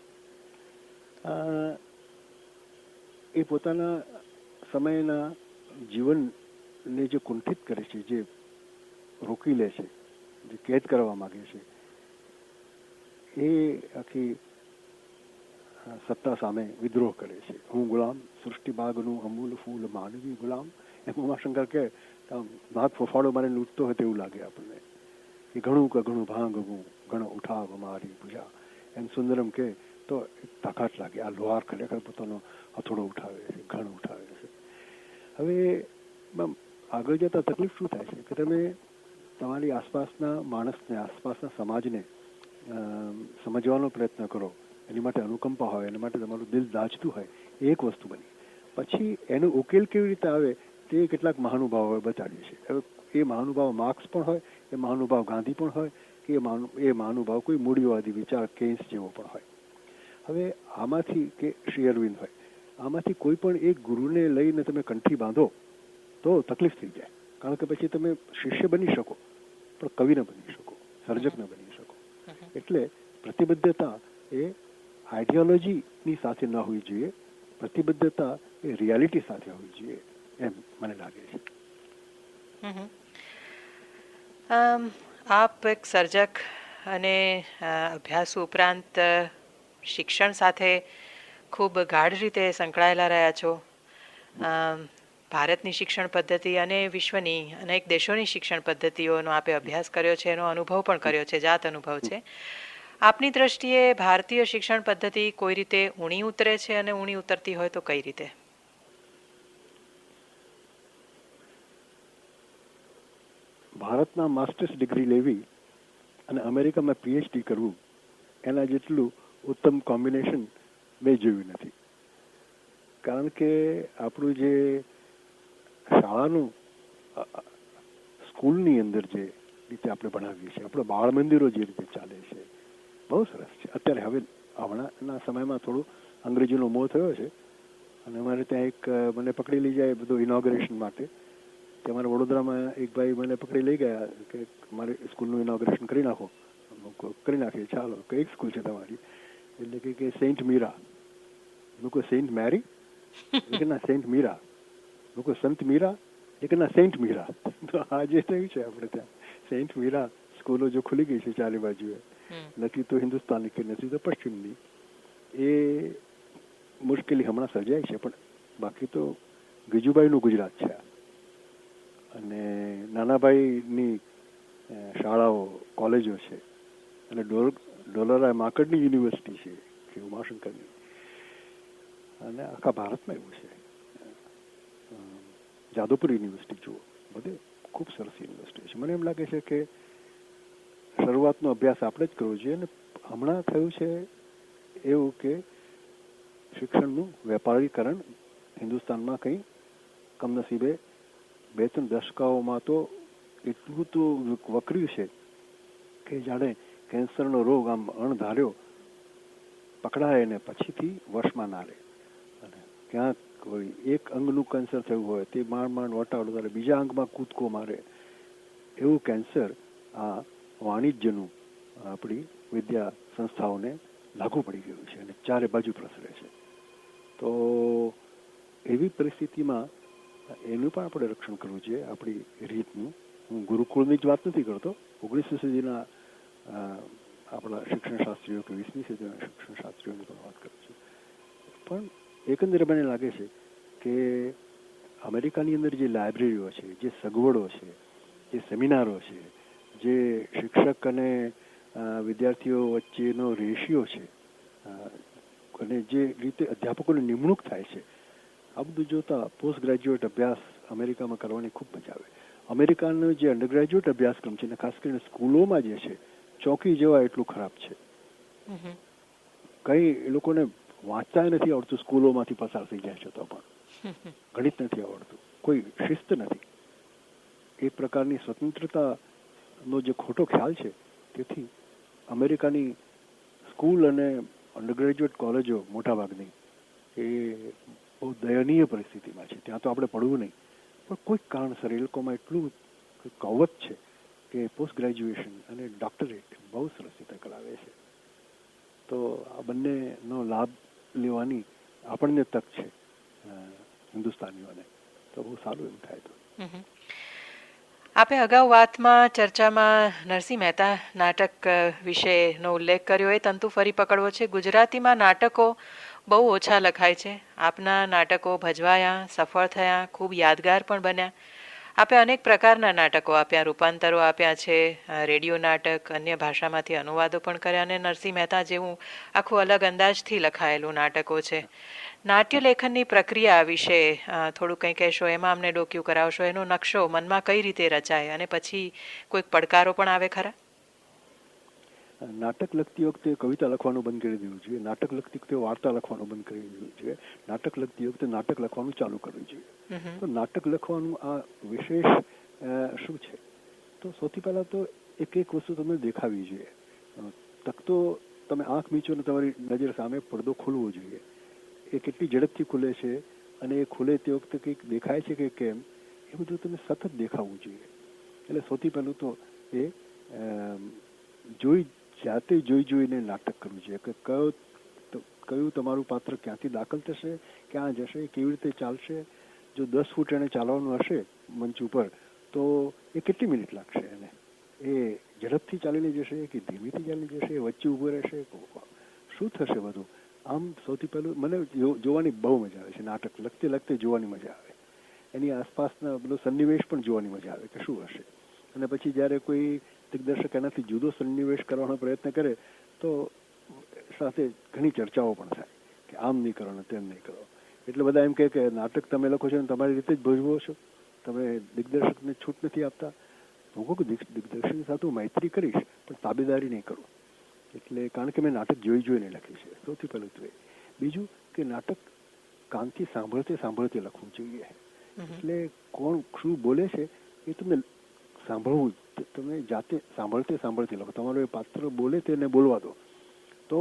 એ પોતાના સમયના જીવનને જે કુંઠિત કરે છે, જે રોકી લે છે, જે કેદ કરવા માગે છે, એ આખી સત્તા સામે વિદ્રોહ કરે છે. હું ગુલામ, સૃષ્ટિ બાગનું અમૂલ ફૂલ, માનવી ગુલામ. એમ ઉમાશંકર કે ભાગ ફોફાડો મારે લૂંટતો હોય તેવું લાગે આપણને, કે ઘણું કે ઘણું ભાંગવું, ઘણો ઉઠાવ મારી ભુજા. એમ સુંદરમ કે તો તાકાત લાગે. આ લોહાર ખરેખર પોતાનો હથોડો ઉઠાવે છે, ઘણ ઉઠાવે છે. હવે આગળ જતા તકલીફ શું થાય છે કે તમે તમારી આસપાસના માણસને, આસપાસના સમાજને સમજવાનો પ્રયત્ન કરો, એની માટે અનુકંપા હોય, એના માટે તમારું દિલ દાચતું હોય, એ એક વસ્તુ બની. પછી એનો ઉકેલ કેવી રીતે આવે તે કેટલાક મહાનુભાવોએ બતાડ્યું છે. હવે એ મહાનુભાવ માર્ક્સ પણ હોય, એ મહાનુભાવ ગાંધી પણ હોય, કે એ મહાનુભાવ કોઈ મૂડીવાદી વિચાર કેન્સ જેવો પણ હોય. હવે આમાંથી, કે શ્રી અરવિંદ હોય, આમાંથી કોઈ પણ એક ગુરુને લઈને તમે કંઠી બાંધો તો તકલીફ થઈ જાય. કારણ કે પછી તમે શિષ્ય બની શકો પણ કવિ ન બની શકો, સર્જક ન બની શકો. એટલે પ્રતિબદ્ધતા એ આઈડિયોલોજીની સાથે ન હોવી જોઈએ, પ્રતિબદ્ધતા એ રિયાલિટી સાથે હોવી જોઈએ, એમ મને લાગે છે. આપ એક સર્જક અને અભ્યાસ ઉપરાંત શિક્ષણ સાથે ખૂબ ગાઢ રીતે સંકળાયેલા રહ્યા છો. ભારતની શિક્ષણ પદ્ધતિ અને વિશ્વની અનેક દેશોની શિક્ષણ પદ્ધતિઓનો આપે અભ્યાસ કર્યો છે, એનો અનુભવ પણ કર્યો છે, જાત અનુભવ છે. આપની દ્રષ્ટિએ ભારતીય શિક્ષણ પદ્ધતિ કોઈ રીતે ઊણી ઉતરે છે, અને ઊણી ઉતરતી હોય તો કઈ રીતે? ભારતના માસ્ટર્સ ડિગ્રી લેવી અને અમેરિકામાં પીએચડી કરવું, એના જેટલું ઉત્તમ કોમ્બિનેશન મેં જોયું નથી. કારણ કે આપણું જે શાળાનું, સ્કૂલની અંદર જે રીતે આપણે ભણાવીએ છીએ, આપણે બાળ મંદિરો જે રીતે ચાલે છે, બહુ સરસ છે. અત્યારે હવે હમણાંના સમયમાં થોડું અંગ્રેજીનો મોહ થયો છે, અને અમારે ત્યાં એક મને પકડી લઈ જાય બધું ઇનોગ્રેશન માટે. કે અમારે વડોદરામાં એક ભાઈ મને પકડી લઈ ગયા કે મારી સ્કૂલનું ઇનોગ્રેશન કરી નાખો. કરી નાખીએ, ચાલો. કઈ સ્કૂલ છે તમારી? એટલે કે સેન્ટ મીરા. લોકો સેન્ટ મેરી, કે ના સેન્ટ મીરા. લોકો સંત મીરા, કે ના સેન્ટ મીરા. તો આ જે થયું છે આપણે ત્યાં સેન્ટ મીરા સ્કૂલો જો ખુલી ગઈ છે ચારે બાજુએ, નથી તો હિન્દુસ્તાનની કે નથી તો પશ્ચિમની. એ મુશ્કેલી હમણાં સર્જાય છે, પણ બાકી તો ગીજુભાઈનું ગુજરાત છે. અને નાનાભાઈની શાળાઓ, કોલેજો છે, અને ડોલરા માકડની યુનિવર્સિટી છે કે ઉમાશંકરની, અને આખા ભારતમાં એવું છે. જાદવપુર યુનિવર્સિટી જુઓ, બધે ખૂબ સરસ યુનિવર્સિટી છે. મને એમ લાગે છે કે શરૂઆતનો અભ્યાસ આપણે જ કરવો જોઈએ. અને હમણાં થયું છે એવું કે શિક્ષણનું વેપારીકરણ હિન્દુસ્તાનમાં કંઈ કમનસીબે 2-3 દશકાઓમાં તો એટલું તો વકર્યું છે કે જાણે કેન્સરનો રોગ આમ અણધાર્યો પકડાય ને પછીથી વશમાં ના રહે. અને ક્યાંક કોઈ એક અંગનું કેન્સર થયું હોય તે માંડ વટાડો ત્યારે બીજા અંગમાં કૂદકો મારે, એવું કેન્સર આ વાણિજ્યનું આપણી વિદ્યા સંસ્થાઓને લાગુ પડી ગયું છે અને ચારે બાજુ પ્રસરે છે. તો એવી પરિસ્થિતિમાં એનું પણ આપણે રક્ષણ કરવું જોઈએ, આપણી રીતનું. હું ગુરુકુળની જ વાત નથી કરતો, 19મી સદીના આપણા શિક્ષણશાસ્ત્રીઓ કે 20મી સદીના શિક્ષણશાસ્ત્રીઓની પણ વાત કરું છું. પણ એકંદરે મને લાગે છે કે અમેરિકાની અંદર જે લાઇબ્રેરીઓ છે, જે સગવડો છે, જે સેમિનારો છે, જે શિક્ષક અને વિદ્યાર્થીઓ વચ્ચેનો રેશિયો છે, અને જે રીતે અધ્યાપકોની નિમણૂક થાય છે, આ બધું જોતા પોસ્ટ ગ્રેજ્યુએટ અભ્યાસ અમેરિકામાં કરવાની ખૂબ મજા આવે. અમેરિકાનો જે અંડરગ્રેજ્યુએટ અભ્યાસક્રમ છે, અને ખાસ કરીને સ્કૂલોમાં જે છે, ચોકી જેવા એટલું ખરાબ છે. કઈ એ લોકોને વાંચતા નથી આવડતું, સ્કૂલોમાંથી પસાર થઈ જાય છે તો પણ ગણિત નથી આવડતું, કોઈ શિસ્ત નથી. એક પ્રકારની સ્વતંત્રતાનો જે ખોટો ખ્યાલ છે, તેથી અમેરિકાની સ્કૂલ અને અંડરગ્રેજ્યુએટ કોલેજો મોટાભાગની એ બહુ દયનીય પરિસ્થિતિમાં છે. ત્યાં તો આપણે પડવું નહીં, પણ કોઈક કારણસર એ લોકોમાં એટલું કવચ છે કે પોસ્ટ ગ્રેજ્યુએશન અને ડોક્ટરેટ બહુ સરસ રીતે કરાવે છે. તો આ બંનેનો લાભ લેવાની આપણને તક છે હિન્દુસ્તાનીઓને, તો બહુ સારું એમ થાય તો. આપે અગાઉ વાતમાં ચર્ચામાં નરસિંહ મહેતા નાટક વિશેનો ઉલ્લેખ કર્યો, એ તંતુ ફરી પકડવો છે. ગુજરાતીમાં નાટકો બહુ ઓછા લખાય છે. આપના નાટકો ભજવાયા, સફળ થયા, ખૂબ યાદગાર પણ બન્યા. આપે અનેક પ્રકારના નાટકો આપ્યા, રૂપાંતરો આપ્યા છે, રેડિયો નાટક, અન્ય ભાષામાંથી અનુવાદો પણ કર્યા, અને નરસિંહ મહેતા જેવું આખું અલગ અંદાજથી લખાયેલું નાટકો છે. નાટ્ય લેખનની પ્રક્રિયા વિશે થોડું કંઈ કહેશો? એમાં અમને ડોક્યું કરાવશો? એનો નકશો મનમાં કઈ રીતે રચાય, અને પછી કોઈક પડકારો પણ આવે ખરા? નાટક લખતી વખતે કવિતા લખવાનું બંધ કરી દેવું જોઈએ, નાટક લખતી વખતે વાર્તા લખવાનું બંધ કરી દેવું જોઈએ, નાટક લખતી વખતે નાટક લખવાનું ચાલુ કરવું જોઈએ. તો નાટક લખવાનું આ વિશેષ શું છે? તો સૌથી પહેલા તો એક વસ્તુ તમને દેખાવી જોઈએ. તકતો તમે આંખ મીચો ને તમારી નજર સામે પડદો ખોલવો જોઈએ. એ કેટલી ઝડપથી ખુલે છે અને એ ખુલે તે વખતે કંઈક દેખાય છે કે કેમ, એ બધું તમે સતત દેખાવું જોઈએ. એટલે સૌથી પહેલું તો એ જાતે જોઈને નાટક કરવું જોઈએ કે કયું તમારું પાત્ર ક્યાંથી દાખલ થશે, ક્યાં જશે, કેવી રીતે ચાલશે. જો 10 ફૂટ એને ચાલવાનું હશે મંચ ઉપર, તો એ કેટલી મિનિટ લાગશે એને? એ ઝડપથી ચાલીને જશે કે ધીમેથી ચાલી જશે, વચ્ચે ઊભો રહેશે, શું થશે બધું? આમ સૌથી પહેલું મને જોવાની બહુ મજા આવે છે. નાટક લખતે જોવાની મજા આવે, એની આસપાસના બધો સન્નિવેશ પણ જોવાની મજા આવે કે શું હશે. અને પછી જ્યારે કોઈ દિગ્દર્શક એનાથી જુદો સન્નિવેશ કરવાનો પ્રયત્ન કરે તો સાથે ઘણી ચર્ચાઓ પણ થાય કે આમ નહીં કરો ને તેમ નહીં કરો. એટલે બધા એમ કહે કે નાટક તમે લખો છો ને તમારી રીતે જ ભજવો છો, તમે દિગ્દર્શકને છૂટ નથી આપતા. હું કહું કે દિગ્દર્શકની સાથે હું મૈત્રી કરીશ પણ તાબેદારી નહીં કરું. એટલે કારણ કે મેં નાટક જોઈને લખી છે, સૌથી પહેલું તો એ. બીજું કે નાટક કાનથી સાંભળતે લખવું જોઈએ. એટલે કોણ શું બોલે છે એ તમને સાંભળવું, તમે જાતે સાંભળતે લખો. તમારું એ પાત્ર બોલે તેને બોલવા દો. તો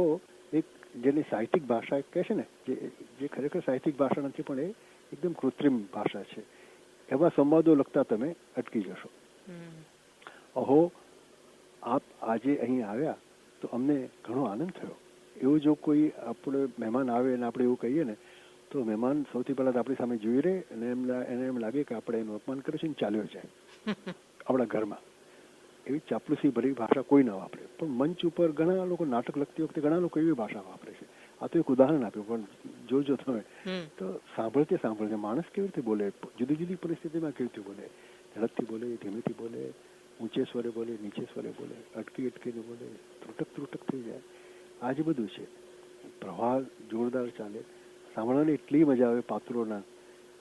એક જેની સાહિત્યિક ભાષા કહે છે ને, જે ખરેખર સાહિત્યિક ભાષા નથી પણ એ એકદમ કૃત્રિમ ભાષા છે, એવા સંવાદો લખતા તમે અટકી જશો. અહો આપ આજે અહીં આવ્યા તો અમને ઘણો આનંદ થયો. એવું જો કોઈ આપણે મહેમાન આવે અને આપણે એવું કહીએ ને, તો મહેમાન સૌથી પહેલાં આપણી સામે જોઈ રહે અને એને એમ લાગે કે આપણે એનું અપમાન કરે છે ને ચાલ્યો જાય આપણા ઘરમાં. એવી ચાપલુસી ભરી ભાષા કોઈ ના વાપરે. પણ મંચ ઉપર ઘણા લોકો નાટક લખતી વખતે ઘણા લોકો એવી ભાષા વાપરે છે. આ તો એક ઉદાહરણ આપ્યું, પણ જોજો તમે તો સાંભળતે માણસ કેવી રીતે બોલે, જુદી જુદી પરિસ્થિતિમાં કેવી રીતે બોલે, ઝડપથી બોલે, ધીમેથી બોલે, ઊંચે સ્વરે બોલે, નીચે સ્વરે બોલે, અટકીને બોલે, ત્રુટક થઈ જાય. આ જે બધું છે, પ્રવાહ જોરદાર ચાલે, સાંભળવાની એટલી મજા આવે પાત્રોના.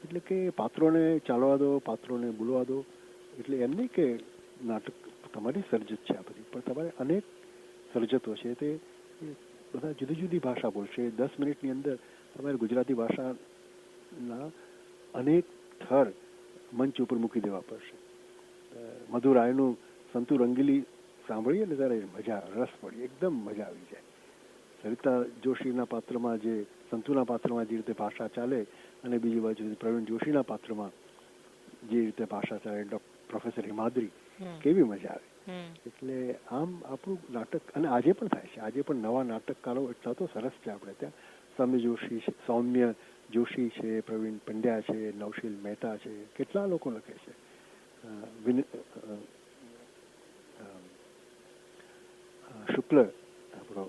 એટલે કે પાત્રોને ચાલવા દો, પાત્રોને બોલવા દો. એટલે એમ નહીં કે નાટક તમારી સર્જત છે આ બધી, પણ તમારે અનેક સર્જતો છે તે બધા જુદી જુદી ભાષા બોલશે. 10 મિનિટની અંદર તમારે ગુજરાતી ભાષાના અનેક થર મંચ ઉપર મૂકી દેવા પડશે. મધુરાયનું સંતુ રંગીલી સાંભળીએ ને ત્યારે રસ પડી, એકદમ મજા આવી જાય. સરિતા જોશીના પાત્રમાં સંતુના પાત્રમાં જે રીતે ભાષા ચાલે, અને બીજી બાજુ પ્રવીણ જોશીના પાત્રમાં જે રીતે ભાષા ચાલે, પ્રોફેસર હિમાદ્રી, કેવી મજા આવે. એટલે આમ આપણું નાટક, અને આજે પણ થાય છે, આજે પણ નવા નાટકકારો એટલા તો સરસ છે આપણે ત્યાં. સૌમ્ય જોશી છે, પ્રવીણ પંડ્યા છે, નવશીલ મહેતા છે, કેટલા લોકો લખે છે. શુક્લ આપણો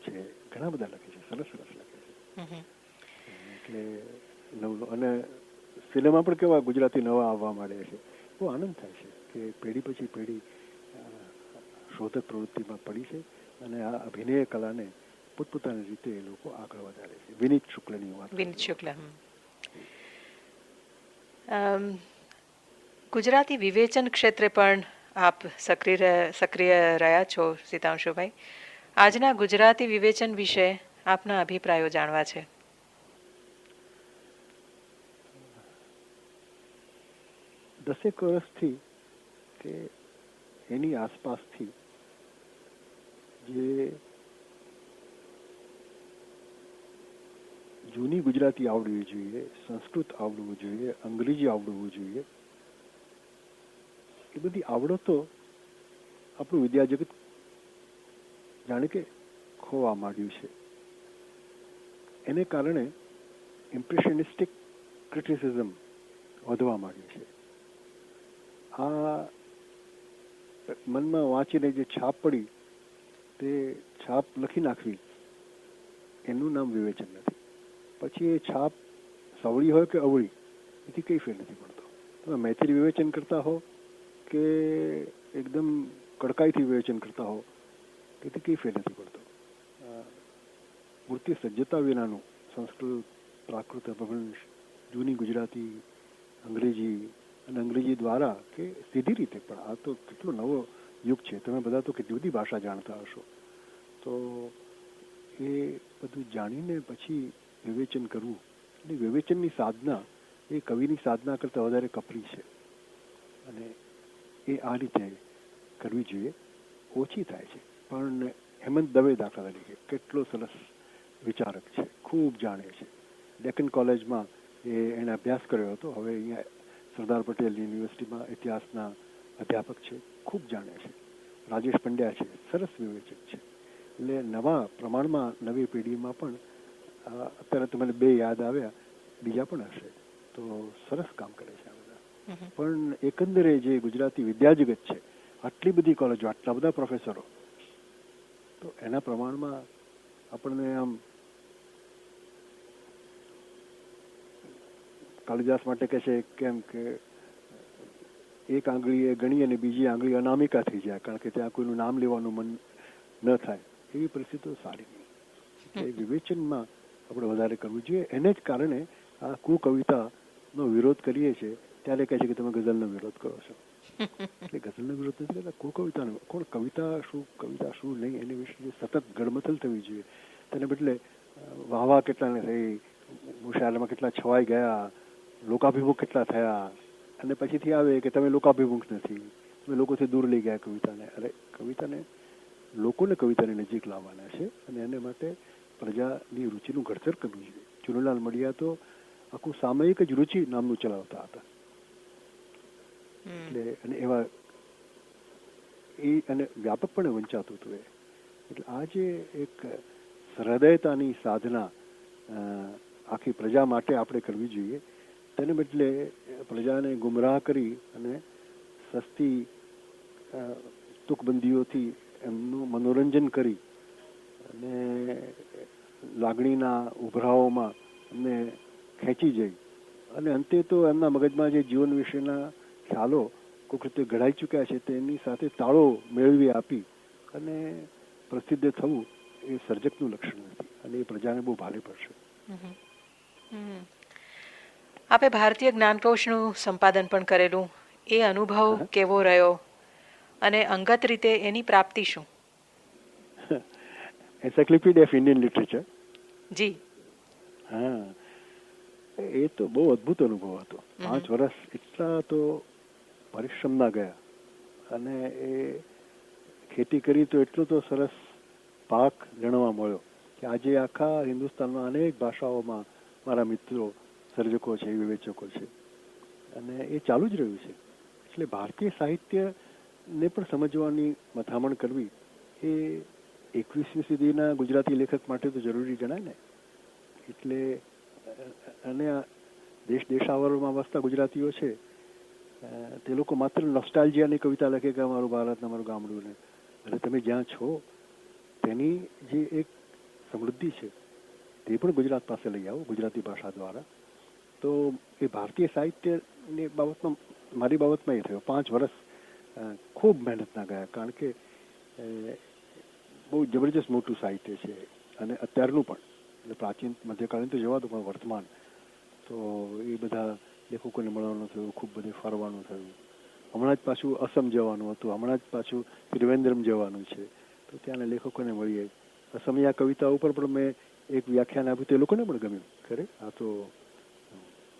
છે, ઘણા બધા લખે છે, સરસ સરસ લખે છે. એટલે નવું અને સિનેમા પણ કેવા ગુજરાતી નવા આવવા માંડે છે. બહુ આનંદ થાય છે કે પેઢી પછી પેઢી શોધક પ્રવૃત્તિમાં પડી છે અને આ અભિનય કલાને પોતપોતાની રીતે એ લોકો આગળ વધારે છે. વિનીત શુક્લની વાત. વિનીત શુક્લ. ગુજરાતી વિવેચન ક્ષેત્રે પણ આપ સક્રિય રહ્યા છો સીતાંશુભાઈ. આજના ગુજરાતી વિવેચન વિશે આપના અભિપ્રાયો જાણવા છે. દસેક વર્ષથી કે એની આસપાસથી જે જૂની ગુજરાતી આવડવી જોઈએ, સંસ્કૃત આવડવું જોઈએ, અંગ્રેજી આવડવું જોઈએ, એ બધી આવડતો આપણું વિદ્યા જગત જાણે કે ખોવા માંડ્યું છે. એને કારણે ઇમ્પ્રેશનિસ્ટિક ક્રિટિસિઝમ વધવા માંડ્યું છે. આ મનમાં વાંચીને જે છાપ પડી તે છાપ લખી નાખવી એનું નામ વિવેચન નથી. પછી એ છાપ સવળી હોય કે અવળી એથી કંઈ ફેર નથી પડતો. તમે મૈત્રી વિવેચન કરતા હો કે એકદમ કડકાઈથી વિવેચન કરતા હો તેથી કંઈ ફેર નથી પડતો. મૂર્તિ સજ્જતા વિનાનું સંસ્કૃત, પ્રાકૃત, અપભ્રંશ, જૂની ગુજરાતી, અંગ્રેજી અને અંગ્રેજી દ્વારા કે સીધી રીતે પણ આ તો કેટલો નવો યુગ છે. તમે બધા તો કેટલી બધી ભાષા જાણતા હશો. તો એ બધું જાણીને પછી વિવેચન કરવું એટલે વિવેચનની સાધના એ કવિની સાધના કરતાં વધારે કપરી છે અને એ આ રીતે કરવી જોઈએ. ઓછી થાય છે પણ હેમંત દવે દાખલા તરીકે કેટલો સરસ વિચારક છે, ખૂબ જાણે છે. ડેકન કોલેજમાં એણે અભ્યાસ કર્યો હતો. હવે અહીંયા સરદાર પટેલ યુનિવર્સિટીમાં ઇતિહાસના અધ્યાપક છે, ખૂબ જાણે છે. રાજેશ પંડ્યા છે, સરસ વિવેચક છે. એટલે નવા પ્રમાણમાં નવી પેઢીમાં પણ અત્યારે તો મને બે યાદ આવ્યા, બીજા પણ હશે તો સરસ કામ કરે છે આ બધા. પણ એકંદરે જે ગુજરાતી વિદ્યા જગત છે, આટલી બધી કોલેજો, આટલા બધા પ્રોફેસરો, તો એના પ્રમાણમાં આપણને આમ કાલિદાસ માટે કહે છે કેમ કે એક આંગળી એ ગણી અને બીજી આંગળી અનામિકા થઈ જાય, કારણ કે ત્યાં કોઈનું નામ લેવાનું મન ન થાય. એવી પરિસ્થિતિઓ સારી નહીં. એટલે વિવેચનમાં આપણે વધારે કરવું જોઈએ. એને જ કારણે આ કુકવિતાનો વિરોધ કરીએ છીએ ત્યારે કહે છે કે તમે ગઝલનો વિરોધ કરો છો. એટલે ગઝલનો વિરોધ નથી કરતા, કુકવિતાનો. કોણ કવિતા શું નહીં એની વિશે સતત ગડમથલ થવી જોઈએ. તેને બદલે વાહવા કેટલાને થઈ, મુશાયરામાં કેટલા છવાઈ ગયા, લોકાભિમુખ કેટલા થયા, અને પછીથી આવે કે તમે લોકાભિમુખ નથી, તમે લોકોથી દૂર લઈ ગયા કવિતાને. અરે કવિતાને લોકોને કવિતાની નજીક લાવવાના છે અને એને માટે પ્રજાની રુચિનું ઘડતર કરવું જોઈએ. ચુનીલાલ મડિયા તો આખું સામયિક જ રુચિ નામનું ચલાવતા હતા. એટલે અને એવા અને વ્યાપકપણે વંચાતું હતું. એટલે આ જે એક હૃદયતાની સાધના આખી પ્રજા માટે આપણે કરવી જોઈએ, તેને બદલે પ્રજાને ગુમરાહ કરી અને સસ્તી તુકબંધીઓથી એમનું મનોરંજન કરી અને લાગણીના ઉભરાઓમાં એમને ખેંચી જઈ અને અંતે તો એમના મગજમાં જે જીવન વિશેના ખ્યાલો કોઈક રીતે ઘડાઈ ચૂક્યા છે તેની સાથે તાળો મેળવી આપી અને પ્રસિદ્ધ થવું એ સર્જકનું લક્ષણ નથી અને એ પ્રજાને બહુ ભારે પડશે. આપે ભારતીય જ્ઞાનકોશનું સંપાદન પણ કરેલું. એ અનુભવ કેવો રહ્યો અને અંગત રીતે એની પ્રાપ્તિ શું? Encyclopedia of Indian literature. જી હા, એ તો બહુ અદ્ભુત અનુભવ હતો. 5 વર્ષ એટલા તો પરિશ્રમના ગયા અને એ ખેતી કરી તો એટલો તો સરસ પાક જાણવા મળ્યો કે આજે આખા હિન્દુસ્તાનમાં અનેક ભાષાઓમાં મારા મિત્રો સર્જકો છે, વિવેચકો છે અને એ ચાલુ જ રહ્યું છે. એટલે ભારતીય સાહિત્યને પણ સમજવાની મથામણ કરવી એ 21મી સદીના ગુજરાતી લેખક માટે તો જરૂરી ગણાય ને. એટલે અને આ દેશાવરોમાં વસતા ગુજરાતીઓ છે તે લોકો માત્ર નોસ્ટાલ્જિયાની કવિતા લખે કે અમારું ભારત ને અમારું ગામડું ને, અને તમે જ્યાં છો તેની જે એક સમૃદ્ધિ છે તે પણ ગુજરાત પાસે લઈ આવો ગુજરાતી ભાષા દ્વારા. તો એ ભારતીય સાહિત્યની બાબતમાં મારી બાબતમાં એ થયો 5 વર્ષ ખૂબ મહેનતના ગયા, કારણ કે બહુ જબરજસ્ત મોટું સાહિત્ય છે અને અત્યારનું પણ, એટલે પ્રાચીન મધ્યકાલીન તો જવા દો પણ વર્તમાન તો એ બધા લેખકોને મળવાનું થયું, ખૂબ બધે ફરવાનું થયું. હમણાં જ પાછું અસમ જવાનું હતું, હમણાં જ પાછું ત્રિવેન્દ્રમ જવાનું છે, તો ત્યાંના લેખકોને મળીએ. અસમિયા કવિતા ઉપર પણ મેં એક વ્યાખ્યાન આપ્યું, તે લોકોને પણ ગમ્યું. ખરે આ તો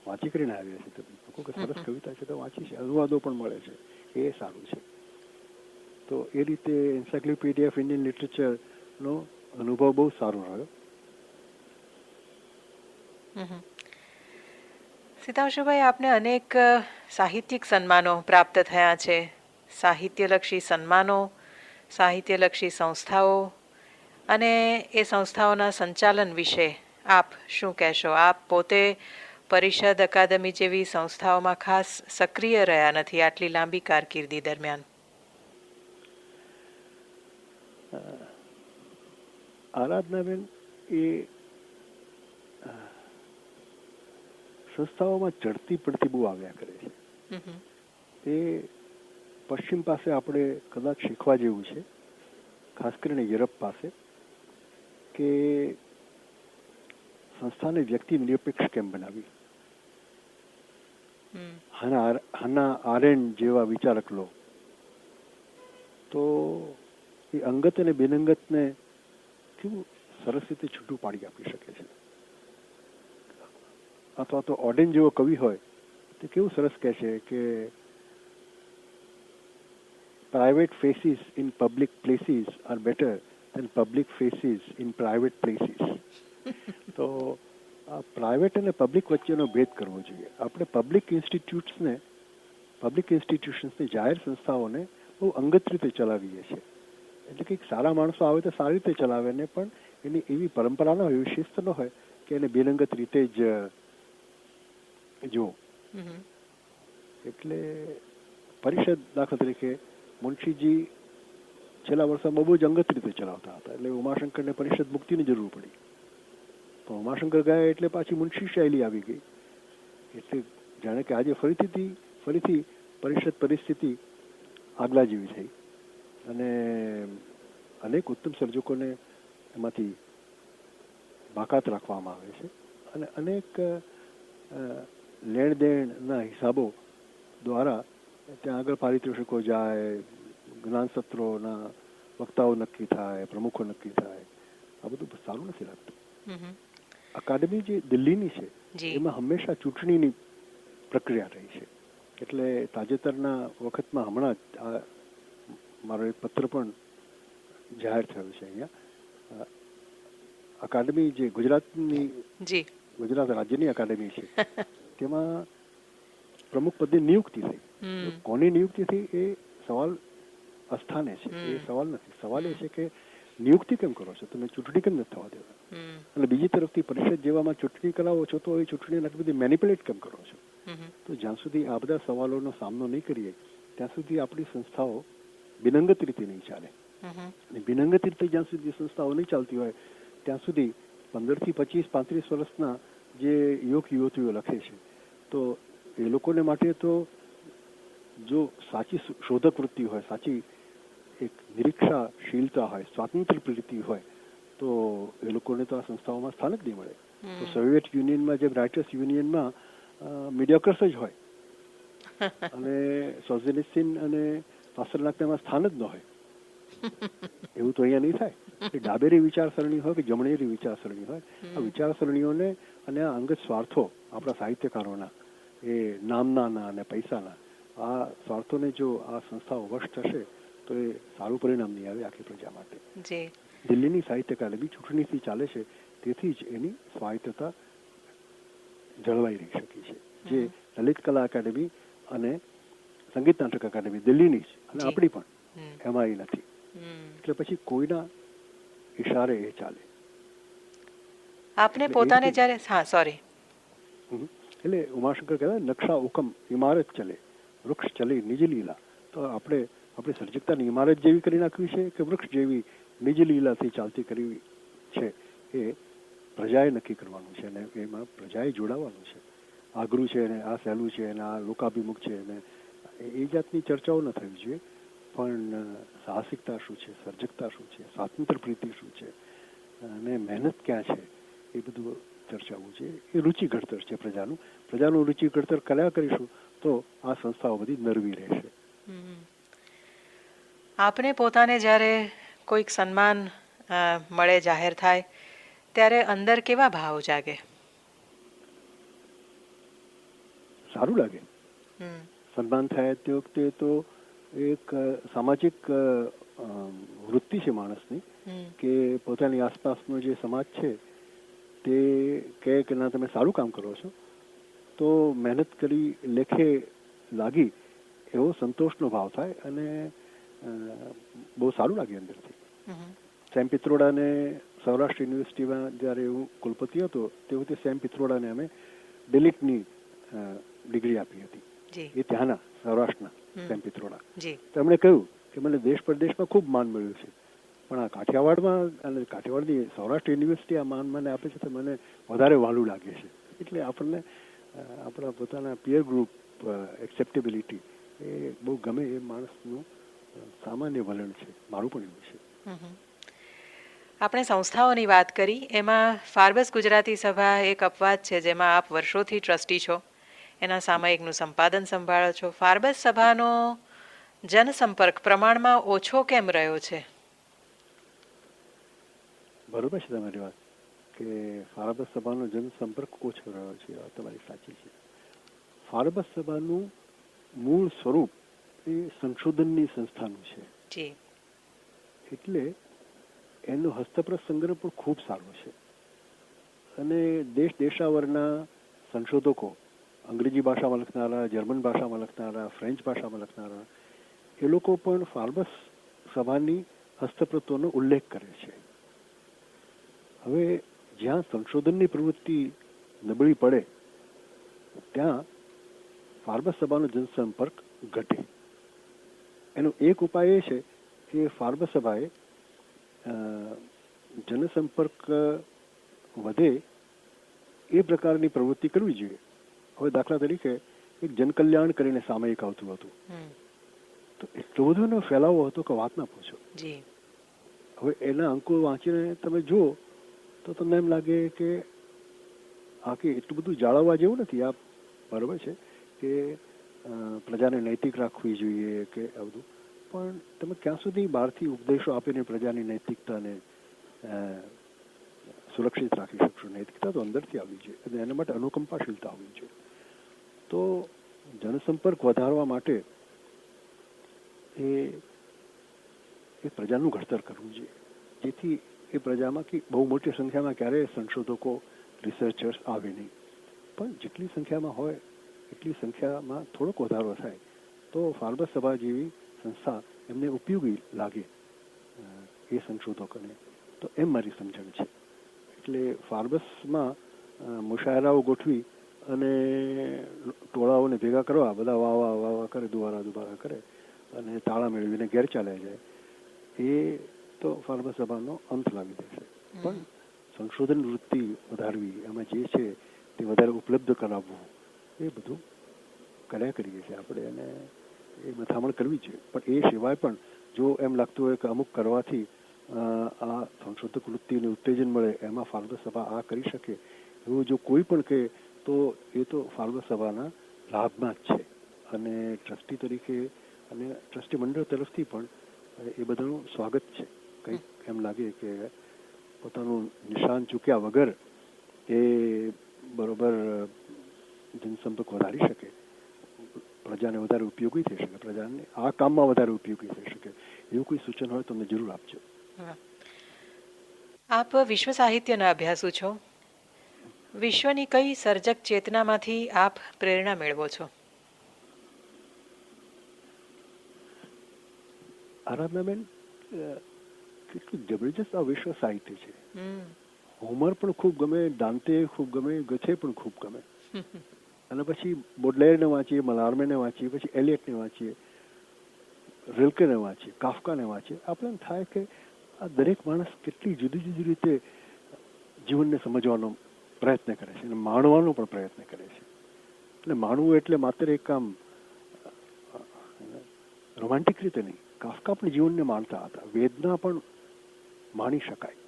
વાંચી કરીને આવ્યા છે લોકો કે સરસ કવિતા છે તો વાંચી છે, અનુવાદો પણ મળે છે, એ સારું છે. તો એ રીતે એન્સાઇક્લોપીડિયા ઓફ ઇન્ડિયન લિટરેચરનો અનુભવ બહુ સારો રહ્યો. સીતાંશુભાઈ, આપને અનેક સાહિત્યિક સન્માનો પ્રાપ્ત થયા છે, સાહિત્યલક્ષી સન્માનો, સાહિત્યલક્ષી સંસ્થાઓ, અને એ સંસ્થાઓના સંચાલન વિશે આપ શું કહેશો? આપ પોતે પરિષદ, અકાદમી જેવી સંસ્થાઓમાં ખાસ સક્રિય રહ્યા નથી આટલી લાંબી કારકિર્દી દરમિયાન. આરાધનાબેન, એ સંસ્થાઓમાં ચડતી પડતી બહુ આવ્યા કરે છે. એ પશ્ચિમ પાસે આપણે કદાચ શીખવા જેવું છે, ખાસ કરીને યુરોપ પાસે, કે સંસ્થાને વ્યક્તિ નિરપેક્ષ કેમ બનાવી. હાના આરેન્ડ જેવા વિચારક લો તો એ અંગત અને બિનંગતને કેવું સરસ રીતે છૂટું પાડી આપી શકે છે. અથવા તો ઓડેન જેવો કવિ હોય તે કેવું સરસ કહે છે કે private faces in public places are better than public faces in private places. તો આ પ્રાઇવેટ અને પબ્લિક વચ્ચેનો ભેદ કરવો જોઈએ. આપણે પબ્લિક ઇન્સ્ટિટ્યુશન્સને જાહેર સંસ્થાઓને બહુ અંગત રીતે ચલાવીએ છીએ. એટલે કે સારા માણસો આવે તો સારી રીતે ચલાવે ને, પણ એની એવી પરંપરા ન હોય, એવી શિસ્ત ન હોય કે એને બિનંગત રીતે જ જો. એટલે પરિષદ દાખલા તરીકે મુનશીજી છેલ્લા વર્ષોમાં બહુ જ અંગત રીતે ચલાવતા હતા, એટલે ઉમાશંકરને પરિષદ મુક્તિની જરૂર પડી. પણ ઉમાશંકર ગયા એટલે પાછી મુનશી શૈલી આવી ગઈ. એટલે જાણે કે આજે ફરીથી પરિષદ પરિસ્થિતિ આગલા જેવી થઈ અને અનેક ઉત્તમ સર્જકોને એમાંથી બાકાત રાખવામાં આવે છે અને અનેક લેણ દેણના હિસાબો દ્વારા ત્યાં આગળ પારિતોષિકો જાય, જ્ઞાન સત્રોના વક્તાઓ નક્કી થાય, પ્રમુખો નક્કી થાય. આ બધું સારું નથી લાગતું. અકાદમી જે દિલ્હીની છે એમાં હંમેશા ચૂંટણીની પ્રક્રિયા રહી છે. એટલે તાજેતરના વખતમાં હમણાં જ મારો એક પત્ર પણ જાહેર થયો છે અહીંયા. અકાદમી જે ગુજરાત રાજ્યની અકાદમી છે તેમાં પ્રમુખ પદે નિયુક્તિ થઈ. કોની નિયુક્તિ થઈ એ સવાલ અસ્થાને છે, એ સવાલ નથી. સવાલ એ છે કે નિયુક્તિ કેમ કરો છો તમે, ચૂંટણી કેમ નથી થવા દેવા? અને બીજી તરફથી પરિષદ જેવામાં ચૂંટણી કરાવો છો તો એ ચૂંટણીને આટલી બધી મેનિપ્યુલેટ કેમ કરો છો? તો જ્યાં સુધી આ બધા સવાલોનો સામનો નહીં કરીએ ત્યાં સુધી આપણી સંસ્થાઓ બિનંગત રીતે નહીં ચાલે. અને બિનંગત રીતે જ્યાં સુધી સંસ્થાઓ નહીં ચાલતી હોય ત્યાં સુધી 15 થી 25, 35 વર્ષના જે યુવક યુવતીઓ લખે છે તો એ લોકોને માટે તો જો સાચી શોધક વૃત્તિ હોય, સાચી એક નિરીક્ષાશીલતા હોય, સ્વાતંત્ર્ય પ્રવૃત્તિ હોય તો એ લોકોને તો આ સંસ્થાઓમાં સ્થાન જ નહીં મળે. તો સોવિયત યુનિયનમાં જેમ રાઇટર્સ યુનિયનમાં મીડિયોક્રસ જ હોય અને સોલ્ઝેનિત્સિન અને પાસ્ટરનાકને એમાં સ્થાન જ ન હોય, એવું તો અહીંયા નહીં થાય. એ ડાબેરી વિચારસરણી હોય કે જમણેરી વિચારસરણી હોય, આ વિચારસરણીઓને અને આ અંગત સ્વાર્થો આપણા સાહિત્યકારોના એ નામના અને પૈસાના આ સ્વાર્થોને જો આ સંસ્થાઓ વશ થશે તો એ સારું પરિણામ નહીં આવે આખી પ્રજા માટે. દિલ્હીની સાહિત્ય અકાદમી ચૂંટણીથી ચાલે છે, તેથી જ એની સ્વાયત્તતા જળવાઈ રહી શકી છે. જે લલિત કલા અકાદમી અને સંગીત નાટક અકાદમી દિલ્હીની જ અને આપણી પણ એમાં એ નથી. એટલે પછી કોઈના ઈશારે એ ચાલે. આપને એટલે એ પોતાને રીતે જ્યારે હા સોરી એટલે ઉમાશંકર કહેવાય નકશા હુકમ ઇમારત ચલે વૃક્ષ ચલે નિજ લીલા. તો આપણે સર્જકતાની ઇમારત જેવી કરી નાખવી છે કે વૃક્ષ જેવી નિજ લીલાથી ચાલતી કરવી છે એ પ્રજાએ નક્કી કરવાનું છે અને એમાં પ્રજાએ જોડાવાનું છે. આઘરું છે ને આ સહેલું છે અને આ લોકાભિમુખ છે ને એ જાતની ચર્ચાઓ ન થવી જોઈએ. પણ સાહસિકતા શું છે, સર્જકતા શું છે, સ્વાતંત્ર્ય પ્રીતિ શું છે અને મહેનત ક્યાં છે એ બધું ચર્ચાવું છે. એ રુચિ ઘડતર છે પ્રજાનું રુચિ ઘડતર કર્યા કરીશું તો આ સંસ્થાઓ બધી નરવી રહેશે. આપણે પોતાને જ્યારે કોઈક સન્માન મળે જાહેર થાય ત્યારે અંદર કેવા ભાવ જાગે? સારું લાગે. સન્માન થાય તે વખતે તો એક સામાજિક વૃત્તિ છે માણસની કે પોતાની આસપાસનો જે સમાજ છે તે કહે કે ના તમે સારું કામ કરો છો તો મહેનત કરી લેખે લાગી એવો સંતોષનો ભાવ થાય અને બહુ સારું લાગે અંદરથી. સેમ પિત્રોડાને સૌરાષ્ટ્ર યુનિવર્સિટીમાં જ્યારે હું કુલપતિ હતો તે વખતે સેમ પિત્રોડાને અમે ડિલીટની ડિગ્રી આપી હતી. એ ત્યાંના સૌરાષ્ટ્રના સેમ પિત્રોડા. તો એમણે કહ્યું કે મને દેશ પરદેશમાં ખૂબ માન મળ્યું છે પણ આ કાઠિયાવાડમાં અને કાઠિયાવાડની સૌરાષ્ટ્ર યુનિવર્સિટી આ માન મને આપે છે તો મને વધારે વહાલું લાગે છે. એટલે આપણને આપણા પોતાના પિયર ગ્રુપ એક્સેપ્ટેબિલિટી એ બહુ ગમે એ માણસનું સામાન્ય વલણ છે. મારું પણ એવું છે. આપણે સંસ્થાઓની વાત કરી એમાં ફાર્બસ ગુજરાતી સભા એક અપવાદ છે જેમાં આપ વર્ષોથી ટ્રસ્ટી છો, એના સામયિકનું સંપાદન સંભાળો છો. ફાર્બસ સભાનો જનસંપર્ક પ્રમાણમાં ઓછો કેમ રહ્યો છે? બરોબર છે તમારી વાત કે ફાર્બસ સભાનો જનસંપર્ક ઓછો રહ્યો છે. આ તમારી સાચી છે. ફાર્બસ સભાનું મૂળ સ્વરૂપ એ સંશોધનની સંસ્થાનું છે. એટલે એનો હસ્તપ્રત સંગ્રહ પણ ખૂબ સારો છે અને દેશ દેશાવરના સંશોધકો, અંગ્રેજી ભાષામાં લખનારા, જર્મન ભાષામાં લખનારા, ફ્રેન્ચ ભાષામાં લખનારા એ લોકો પણ ફાર્બસ સભાની હસ્તપ્રતોનો ઉલ્લેખ કરે છે. હવે જ્યાં સંશોધનની પ્રવૃત્તિ નબળી પડે ત્યાં ફાર્બસ સભાનો જનસંપર્ક ઘટે. એનો એક ઉપાય એ છે કે ફાર્બસ સભાએ જનસંપર્ક વધે એ પ્રકારની પ્રવૃત્તિ કરવી જોઈએ. હવે દાખલા તરીકે એક જનકલ્યાણ કરીને સામયિક આવતું હતું તો એટલો બધો એનો ફેલાવો હતો કે વાત ના પૂછો. હવે એના અંકો વાંચીને તમે જુઓ તો તમને એમ લાગે કે આ કે એટલું બધું જાળવવા જેવું નથી. આ બરાબર છે કે પ્રજાને નૈતિક રાખવી જોઈએ કે આ બધું, પણ તમે ક્યાં સુધી બહારથી ઉપદેશો આપીને પ્રજાની નૈતિકતાને સુરક્ષિત રાખી શકશો? નૈતિકતા તો અંદરથી આવવી જોઈએ અને એના માટે અનુકંપાશીલતા આવવી જોઈએ. તો જનસંપર્ક વધારવા માટે એ પ્રજાનું ઘડતર કરવું જોઈએ જેથી એ પ્રજામાં કે બહુ મોટી સંખ્યામાં ક્યારેય સંશોધકો, રિસર્ચર્સ આવે નહીં, પણ જેટલી સંખ્યામાં હોય એટલી સંખ્યામાં થોડોક વધારો થાય તો ફાર્બસ સભા જેવી સંસ્થા એમને ઉપયોગી લાગે એ સંશોધકોને. તો એમ મારી સમજણ છે. એટલે ફાર્બસમાં મુશાયરાઓ ગોઠવી અને ટોળાઓને ભેગા કરવા, બધા વાહ વાહ કરે, દુબારા કરે અને તાળા મેળવીને ઘેર ચાલ્યા જાય એ તો ફાર્બસ સભાનો અંત લાવી દેશે. પણ સંશોધન વૃત્તિ વધારવી, એમાં જે છે તે વધારે ઉપલબ્ધ કરાવવું એ બધું કર્યા કરીએ છીએ આપણે અને એ મથામણ કરવી જોઈએ. પણ એ સિવાય પણ જો એમ લાગતું હોય કે અમુક કરવાથી આ સંશોધક વૃત્તિને ઉત્તેજન મળે, એમાં ફાર્બસ સભા આ કરી શકે એવું જો કોઈ પણ કહે તો એ તો ફાર્બસ સભાના લાભમાં જ છે. અને ટ્રસ્ટી તરીકે અને ટ્રસ્ટી મંડળ તરફથી પણ એ બધાનું સ્વાગત છે. કંઈક એમ લાગે કે પોતાનું નિશાન ચૂક્યા વગર એ બરોબર જનસંપર્ક વધારી શકે, પ્રજાને વધારે ઉપયોગી થઈ શકે, પ્રજાને આ કામમાં વધારે ઉપયોગી થઈ શકે એવું કોઈ સૂચન હોય તો અમને જરૂર આપજો. આપ વિશ્વ સાહિત્યના અભ્યાસુ છો. વિશ્વની કઈ સર્જક ચેતનામાંથી આપ પ્રેરણા મેળવો છો? આરાધનાબેન, કેટલું જબરજસ્ત આ વિશ્વ સાહિત્ય છે. હોમર પણ ખૂબ ગમે, દાંતે ખૂબ ગમે, ગથે પણ ખૂબ ગમે. અને પછી બોડલેરને વાંચીએ, મલારમેને વાંચીએ, પછી એલિયટને વાંચીએ, રિલ્કેને વાંચીએ, કાફકાને વાંચીએ. આપણને થાય કે આ દરેક માણસ કેટલી જુદી જુદી રીતે જીવનને સમજવાનો પ્રયત્ન કરે છે અને માણવાનો પણ પ્રયત્ન કરે છે. એટલે માણવું એટલે માત્ર એક આમ રોમાન્ટિક રીતે નહીં. કાફકા પણ જીવનને માણતા હતા, વેદના પણ માણી શકાય.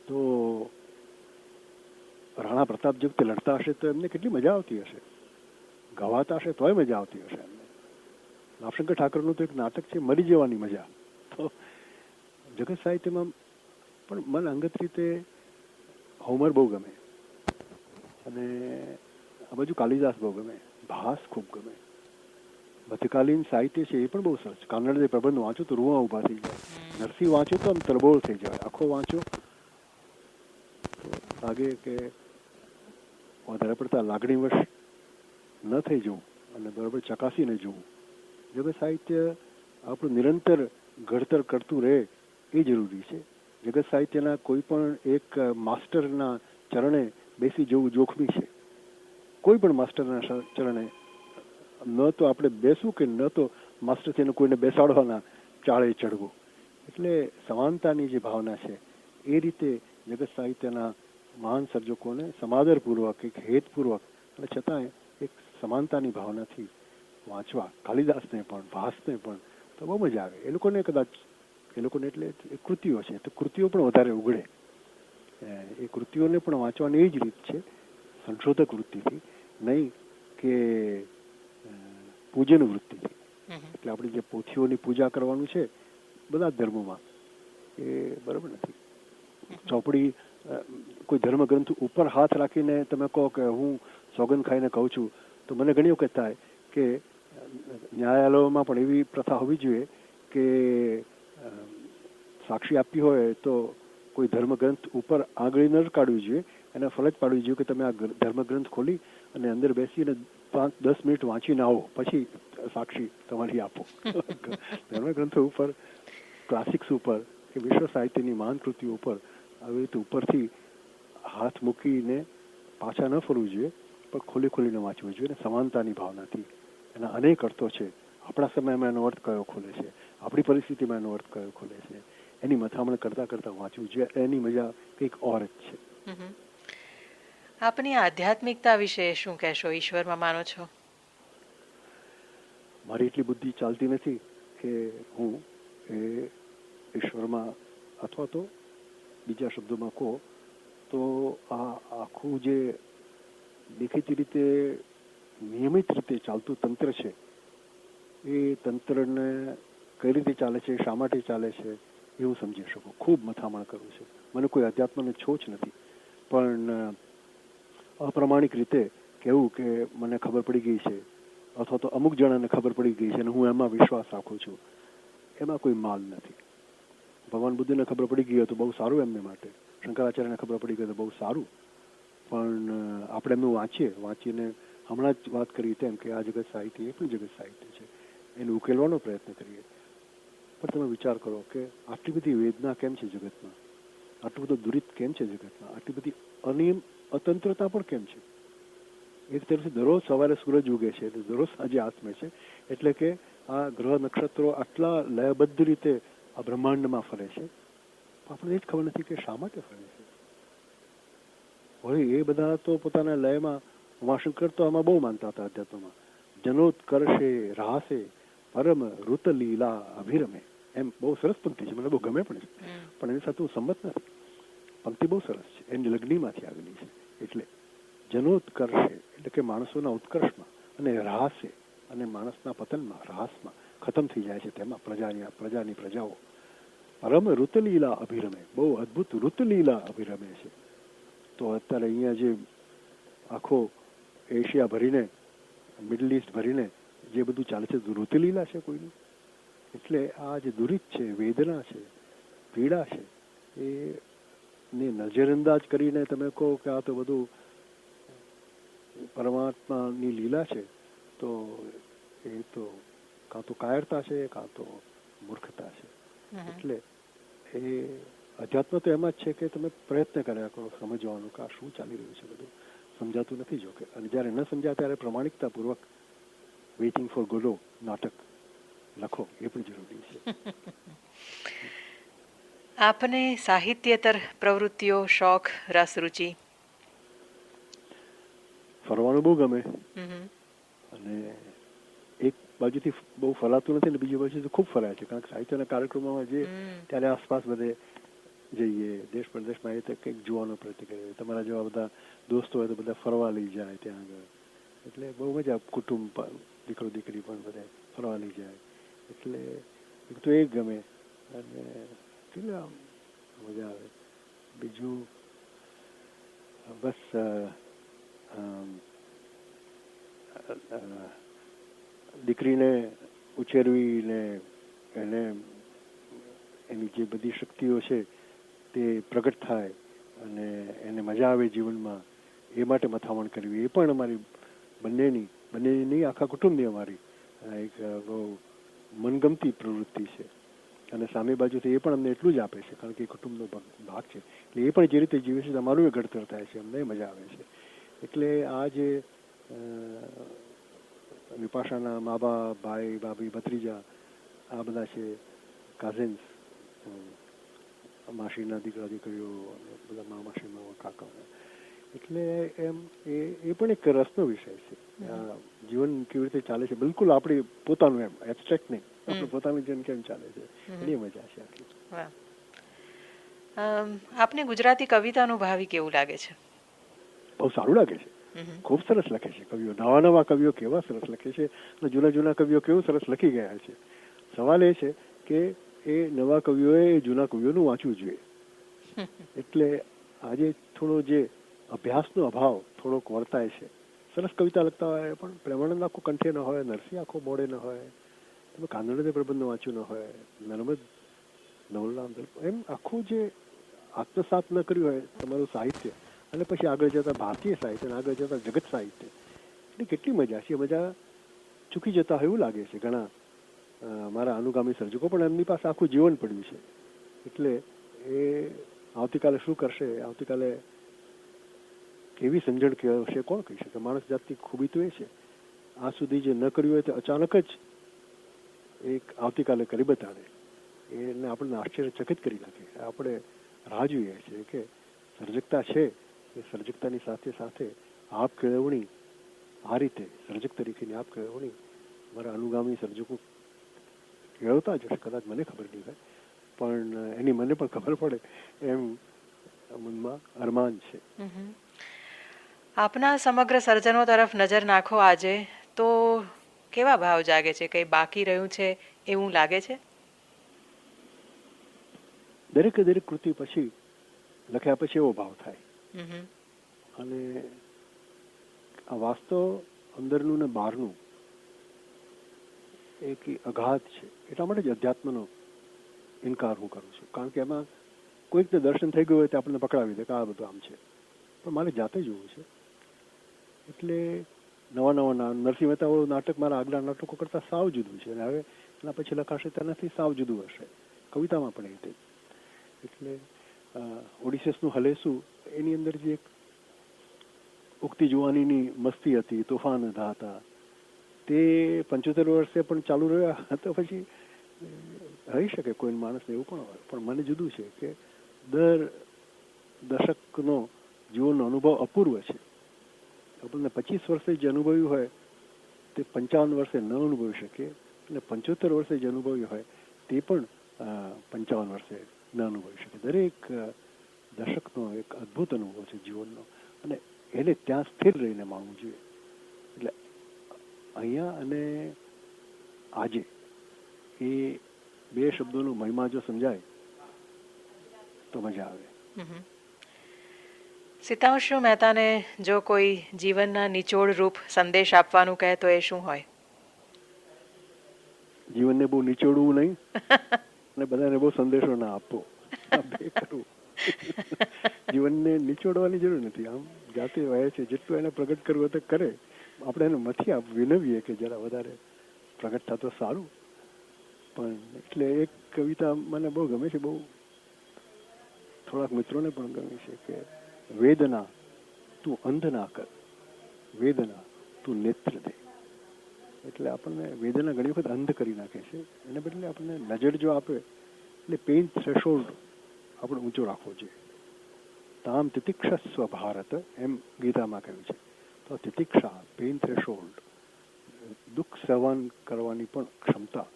તો રાણા પ્રતાપ જે વખતે લડતા હશે તો એમને કેટલી મજા આવતી હશે, ગવાતા હશે તોય મજા આવતી હશે એમને. નાગશંકર ઠાકરનું તો એક નાટક છે મરી જવાની મજા. તો જગત સાહિત્યમાં પણ મને અંગત રીતે હોમર બહુ ગમે અને આ બાજુ કાલિદાસ બહુ ગમે, ભાસ ખૂબ ગમે. મધ્યકાલીન સાહિત્ય છે એ પણ બહુ સરસ. કાનડદે પ્રબંધ વાંચો તો રૂવા ઊભા થઈ જાય, નરસિંહ વાંચો તો આમ તરબોળ થઈ જાય, આખો વાંચો તો લાગે કે વધારે પડતા લાગણીવશ ન થઈ જવું અને બરાબર ચકાસીને જોવું. જગત સાહિત્ય આપણું નિરંતર ઘડતર કરતું રહે એ જરૂરી છે. જગત સાહિત્યના કોઈ પણ એક માસ્ટરના ચરણે બેસી જવું જોખમી છે. કોઈ પણ માસ્ટરના ચરણે ન તો આપણે બેસવું કે ન તો માસ્ટર થઈને કોઈને બેસાડવાના ચાળે ચડવું. એટલે સમાનતાની જે ભાવના છે એ રીતે જગત સાહિત્યના મહાન સર્જકોને સમાદરપૂર્વક, એક હેતપૂર્વક અને છતાંય એક સમાનતાની ભાવનાથી વાંચવા, કાલિદાસને પણ, ભાસને પણ, તો બહુ મજા આવે. એ લોકોને કદાચ એ લોકોને એટલે કૃતિઓ છે તો કૃતિઓ પણ વધારે ઉઘડે. એ કૃતિઓને પણ વાંચવાની એ જ રીત છે, સંશોધક વૃત્તિથી, નહીં કે પૂજન વૃત્તિથી. એટલે આપણે જે પોથીઓની પૂજા કરવાનું છે બધા જ ધર્મોમાં એ બરાબર નથી. ચોપડી કોઈ ધર્મગ્રંથ ઉપર હાથ રાખીને તમે કહો કે હું સોગંદ ખાઈને કહું છું, તો મને ઘણી વખત થાય કે ન્યાયાલયોમાં પણ એવી પ્રથા હોવી જોઈએ કે સાક્ષી આપવી હોય તો કોઈ ધર્મગ્રંથ ઉપર આંગળી ન કાઢવી જોઈએ, એને ફરજ પાડવી જોઈએ કે તમે આ ધર્મગ્રંથ ખોલી અને અંદર બેસીને 5-10 મિનિટ વાંચીને આવો, પછી સાક્ષી તમારી આપો. ધર્મગ્રંથો ઉપર, ક્લાસિક્સ ઉપર, કે વિશ્વ સાહિત્યની મહાન કૃતિઓ ઉપર આવી રીતે ઉપરથી હાથ મૂકીને પાછા ન ફરવું જોઈએ, પણ ખોલી ખોલીને વાંચવું જોઈએ. અને સમાનતાની ભાવનાથી એના અનેક અર્થો છે. આપણા સમયમાં એનો અર્થ કયો ખોલે છે, આપણી પરિસ્થિતિમાં એનો અર્થ કયો ખોલે છે, એની મથામણ કરતાં કરતાં વાંચવું જોઈએ. એની મજા કંઈક ઓર જ છે. આપની આધ્યાત્મિકતા વિશે શું કહેશો? ઈશ્વરમાં માનો છો? મારી એટલી બુદ્ધિ ચાલતી નથી કે હું એ ઈશ્વરમાં, અથવા તો બીજા શબ્દોમાં કહો તો આ આખું જે દેખીતી રીતે નિયમિત રીતે ચાલતું તંત્ર છે એ તંત્રને કઈ રીતે ચાલે છે, શા માટે ચાલે છે એવું સમજી શકું. ખૂબ મથામણ કરવું છે. મને કોઈ અધ્યાત્મને છોછ નથી, પણ અપ્રમાણિક રીતે કહેવું કે મને ખબર પડી ગઈ છે અથવા તો અમુક જણાને ખબર પડી ગઈ છે અને હું એમાં વિશ્વાસ રાખું છું, એમાં કોઈ માલ નથી. ભગવાન બુદ્ધને ખબર પડી ગઈ તો બહુ સારું એમને માટે, શંકરાચાર્યને ખબર પડી ગઈ તો બહુ સારું, પણ આપણે એમનું વાંચીને હમણાં જ વાત કરી તેમ કે આ જગત સાહિત્ય એ પણ જગત સાહિત્ય છે, એને ઉકેલવાનો પ્રયત્ન કરીએ. પણ તમે વિચાર કરો કે આટલી બધી વેદના કેમ છે જગતમાં, આટલું બધું દુરિત કેમ છે જગતમાં, આટલી બધી અનિયમ અતંત્રતા પણ કેમ છે. એક તરફથી દરરોજ સવારે સૂરજ ઉગે છે, દરરોજ સાંજે આથમે છે, એટલે કે આ ગ્રહ નક્ષત્રો આટલા લયબદ્ધ રીતે આ બ્રહ્માંડમાં ફરે છે. આપણને એ જ ખબર નથી કે શા માટે ફરે છે. વળી એ બધા તો પોતાના લયમાં, ઉમાશંકર તો આમાં બહુ માનતા હતા અધ્યાત્મમાં. જનોત્કર્ષે રાસે પરમ ઋત લીલા અભિરમે, એમ બહુ સરસ પંક્તિ છે, મને બહુ ગમે પણ છે, પણ એની સાથે હું સંમત નથી. પંક્તિ બહુ સરસ છે, એની લગ્નીમાંથી આવેલી છે. એટલે જનોત્કર્ષે એટલે કે માણસોના ઉત્કર્ષમાં, અને રાસે અને માણસના પતનમાં, રાસમાં ખતમ થઈ જાય છે, તેમાં પ્રજાની પ્રજાઓ પરમ ઋતલીલા અભિરમે, બહુ અદભુત ઋતલીલા અભિરમે છે. તો અત્યારે અહીંયા જે આખો એશિયા ભરીને, મિડલ ઇસ્ટ ભરીને જે બધું ચાલે છે ઋતલીલા છે કોઈની. એટલે આ જે દુરિત છે, વેદના છે, પીડા છે, એને નજરઅંદાજ કરીને તમે કહો કે આ તો બધું પરમાત્માની લીલા છે, તો એ તો કાં તો કાયરતા છે કાં તો મૂર્ખતા છે. એટલે એ અધ્યાત્મ તો એમાં જ છે કે તમે પ્રયત્ન કર્યા કરો સમજવાનું કે આ શું ચાલી રહ્યું છે, બધું સમજાતું નથી જોકે, અને જ્યારે ન સમજાય ત્યારે પ્રમાણિકતાપૂર્વક વેઇટિંગ ફોર ગોડો નાટક લખો એ પણ જરૂરી છે. આપને સાહિત્યેતર પ્રવૃત્તિઓ, શોખ, રસ, રુચિ? ફરવાનું બહુ ગમે, હમ અને એક બાજુથી બહુ ફરાતું નથી ને બીજી બાજુથી ખૂબ ફરાય છે, કારણ કે સાહિત્યના કાર્યક્રમોમાં જે ત્યારે આસપાસ બધે જઈએ, દેશ પ્રદેશમાં એ તો કંઈક જોવાનો પ્રયત્ન કરીએ. તમારા જેવા બધા દોસ્તો હોય તો બધા ફરવા લઈ જાય ત્યાં આગળ, એટલે બહુ મજા. કુટુંબ પણ, દીકરો દીકરી પણ બધે ફરવા લઈ જાય, એટલે એક તો એ ગમે, અને એટલે આમ મજા આવે. બીજું બસ દીકરીને ઉછેરવી ને એને એની જે બધી શક્તિઓ છે તે પ્રગટ થાય અને એને મજા આવે જીવનમાં, એ માટે મથામણ કરવી, એ પણ અમારી બંનેની આખા કુટુંબની અમારી એક બહુ મનગમતી પ્રવૃત્તિ છે. અને સામે બાજુથી એ પણ અમને એટલું જ આપે છે, કારણ કે એ કુટુંબનો ભાગ છે, એટલે એ પણ જે રીતે જીવે છે અમારું એ ઘડતર થાય છે, અમને મજા આવે છે. એટલે આ જે વિપાશાના મા બાપ, ભાઈ ભાભી, ભત્રીજા આ બધા છે, કઝિન્સ, માસીના દીકરા દીકરીઓ, બધા મામાસીમાં કાકા, એટલે એમ એ પણ એક રસનો વિષય છે. જીવન કેવી રીતે ચાલે છે બિલકુલ આપણી પોતાનું, એમ એબ્સ્ટ્રેક્ટ નહીં, આપણે પોતાનું જીવન કેમ ચાલે છે એની મજા છે આખી. આપને ગુજરાતી કવિતાનું ભાવિ કેવું લાગે છે? બહુ સારું લાગે છે, ખૂબ સરસ લખે છે કવિઓ. નવા કવિઓ કેવા સરસ લખે છે, અને જૂના કવિઓ કેવું સરસ લખી ગયા છે. સવાલ એ છે કે એ નવા કવિઓએ જૂના કવિઓનું વાંચવું જોઈએ. એટલે આજે થોડો જે અભ્યાસનો અભાવ થોડોક વર્તાય છે. સરસ કવિતા લખતા હોય પણ પ્રેમાનંદ આખો કંઠે ન હોય, નરસિંહ આખો મોડે ન હોય, તમે કાનડે પ્રબંધ વાંચ્યું ન હોય, નર્મદ, નવલરામ, એમ આખું જે આત્મસાત ન કર્યું હોય તમારું સાહિત્ય, અને પછી આગળ જતા ભારતીય સાહિત્ય અને આગળ જતા જગત સાહિત્ય, એટલે કેટલી મજા છે. મજા ચૂકી જતા હોય એવું લાગે છે ઘણા મારા અનુગામી સર્જકો, પણ એમની પાસે આખું જીવન પડ્યું છે. એટલે એ આવતીકાલે શું કરશે, આવતીકાલે કેવી સમજણ હશે, કોણ કહી શકે. માણસ જાતની ખૂબી તો એ છે, આ સુધી જે ન કર્યું હોય તો અચાનક જ એક આવતીકાલે કરી બતાડે, એને આપણને આશ્ચર્યચકિત કરી નાખે. આપણે રાહ જોઈએ છીએ કે સર્જકતા છે, એ સર્જકતાની સાથે સાથે આપ કેળવણી, આ રીતે સર્જક તરીકેની આપ કેળવણી મારા અનુગામી સર્જકો કેળવતા જ હશે, કદાચ મને ખબર નહીં હોય, પણ એની મને પણ ખબર પડે એમ મનમાં અરમાન છે. આપના સમગ્ર સર્જનો તરફ નજર નાખો આજે, તો કેવા ભાવ જાગે છે? કંઈ બાકી રહ્યું છે એવું લાગે છે? દરેકે દરેક કૃતિ પછી લખ્યા પછી એવો ભાવ થાય, અને આ વાસ્તવ અંદરનું ને બહારનું એક અઘાત છે. એટલા માટે જ અધ્યાત્મનો ઇનકાર હું કરું છું, કારણ કે એમાં કોઈકને દર્શન થઈ ગયું હોય તો આપણને પકડાવી દે કે આ બધું આમ છે, પણ મારે જાતે જોવું છે. એટલે નવા નરસિંહ મહેતા નાટક મારા આગલા નાટકો કરતાં સાવ જુદું છે, અને હવે એના પછી લખાશે તેનાથી સાવ જુદું હશે. કવિતામાં પણ એ રીતે. એટલે ઓડિસેસનું હલેસું, એની અંદર જે એક ઉગતી જુવાનીની મસ્તી હતી, તોફાન હતા, તે 75 વર્ષે પણ ચાલુ રહ્યા તો પછી રહી શકે કોઈ માણસને, એવું પણ હોય. પણ મને જુદું છે કે દર દશકનો જીવનનો અનુભવ અપૂર્વ છે. આપણને 25 વર્ષે જે અનુભવ્યું હોય તે 55 વર્ષે ન અનુભવી શકે, અને 75 વર્ષે જે અનુભવ્યું હોય તે પણ 55 વર્ષે ન અનુભવી શકે. દરેક દશકનો એક અદ્ભુત અનુભવ છે જીવનનો, અને એને ત્યાં સ્થિર રહીને માણવું જોઈએ. એટલે અહીંયા અને આજે એ બે શબ્દોનો મહિમા જો સમજાય તો મજા આવે. સિતાંશુ મહેતાને જો કોઈ જીવનના નિચોડ રૂપ સંદેશ આપવાનું કહે તો એ શું હોય? જીવનને બહુ નિચોડવું નહીં અને બધાને બહુ સંદેશો ના આપવો, આ બે કરવું. જીવનને નિચોડવાની જરૂર નથી, આમ જાતે વહે છે, જેટલું એને પ્રગટ કરવું તો કરે. આપણે એને મથી વિનવીએ કે જરા વધારે પ્રગટ થતા તો સારું. પણ એટલે એક કવિતા મને બહુ ગમે છે, બહુ થોડાક મિત્રોને પણ ગમી છે કે વેદના તું અંધ ના કર, વેદના તું નેત્ર દે. એટલે આપણને વેદના ઘણી વખત અંધ કરી નાખે છે, એને બદલે આપણને નજર જો આપે એટલે પેઇન થ્રેશોલ્ડ આપણે ઊંચો રાખવો જોઈએ. તામ તિતિક્ષસ્વ ભારત એમ ગીતામાં કહ્યું છે. તો તિતિક્ષા, પેઇન થ્રેશોલ્ડ, દુઃખ સહન કરવાની પણ ક્ષમતા,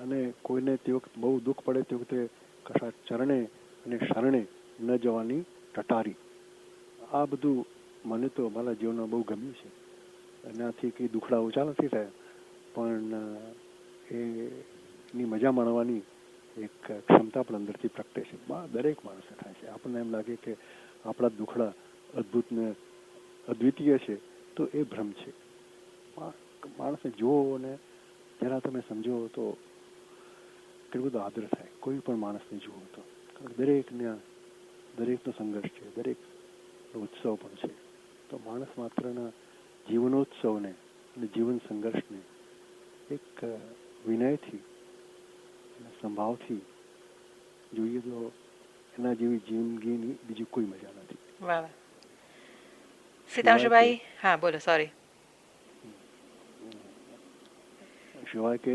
અને કોઈને તે વખતે બહુ દુઃખ પડે તે વખતે કશા ચરણે અને શરણે ન જવાની ટટારી, આ બધું મને તો મારા જીવનમાં બહુ ગમ્યું છે. એનાથી કંઈ દુખડા ઓછા નથી થયા, પણ એની મજા માણવાની એક ક્ષમતા પણ અંદરથી પ્રગટે છે. દરેક માણસે થાય છે. આપણને એમ લાગે કે આપણા દુખડા અદ્ભુત ને અદ્વિતીય છે, તો એ ભ્રમ છે. માણસને જુઓ અને જરા તમે સમજો તો કેટલો બધો આદર થાય. કોઈ પણ માણસને જુઓ તો, દરેકનો સંઘર્ષ છે, દરેકનો ઉત્સવ પણ છે. તો માણસ માત્રના જીવનોત્સવને અને જીવન સંઘર્ષને એક વિનયથી અને સંભાવથી જોઈએ તો એના જેવી જિંદગીની બીજી કોઈ મજા નથી. વાહ વાહ. સીતાંશુભાઈ, હા બોલો, સોરી. સિવાય કે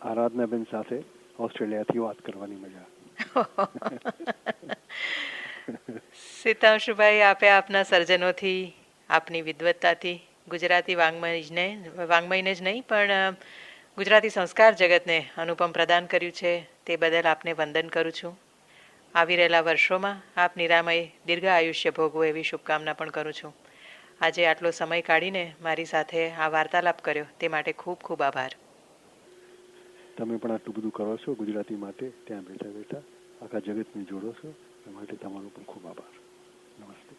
આરાધનાબેન સાથે ઓસ્ટ્રેલિયાથી વાત કરવાની મજા. સીતાંશુભાઈ, આપે આપના સર્જનોથી, આપની વિદ્વત્તાથી ગુજરાતી વાङ्મયને જ નહીં પણ ગુજરાતી સંસ્કાર જગતને અનુપમ પ્રદાન કર્યું છે. તે બદલ આપને વંદન કરું છું. આવી રહેલા વર્ષોમાં આપ નિરામય દીર્ઘ આયુષ્ય ભોગવો એવી શુભકામના પણ કરું છું. આજે આટલો સમય કાઢીને મારી સાથે આ વાર્તાલાપ કર્યો તે માટે ખૂબ ખૂબ આભાર. તમે પણ આટલું બધું કરો છો ગુજરાતી માટે, ત્યાં બેઠા બેઠા આખા જગતને જોડો છો, એ માટે તમારો પણ ખૂબ આભાર. નમસ્તે.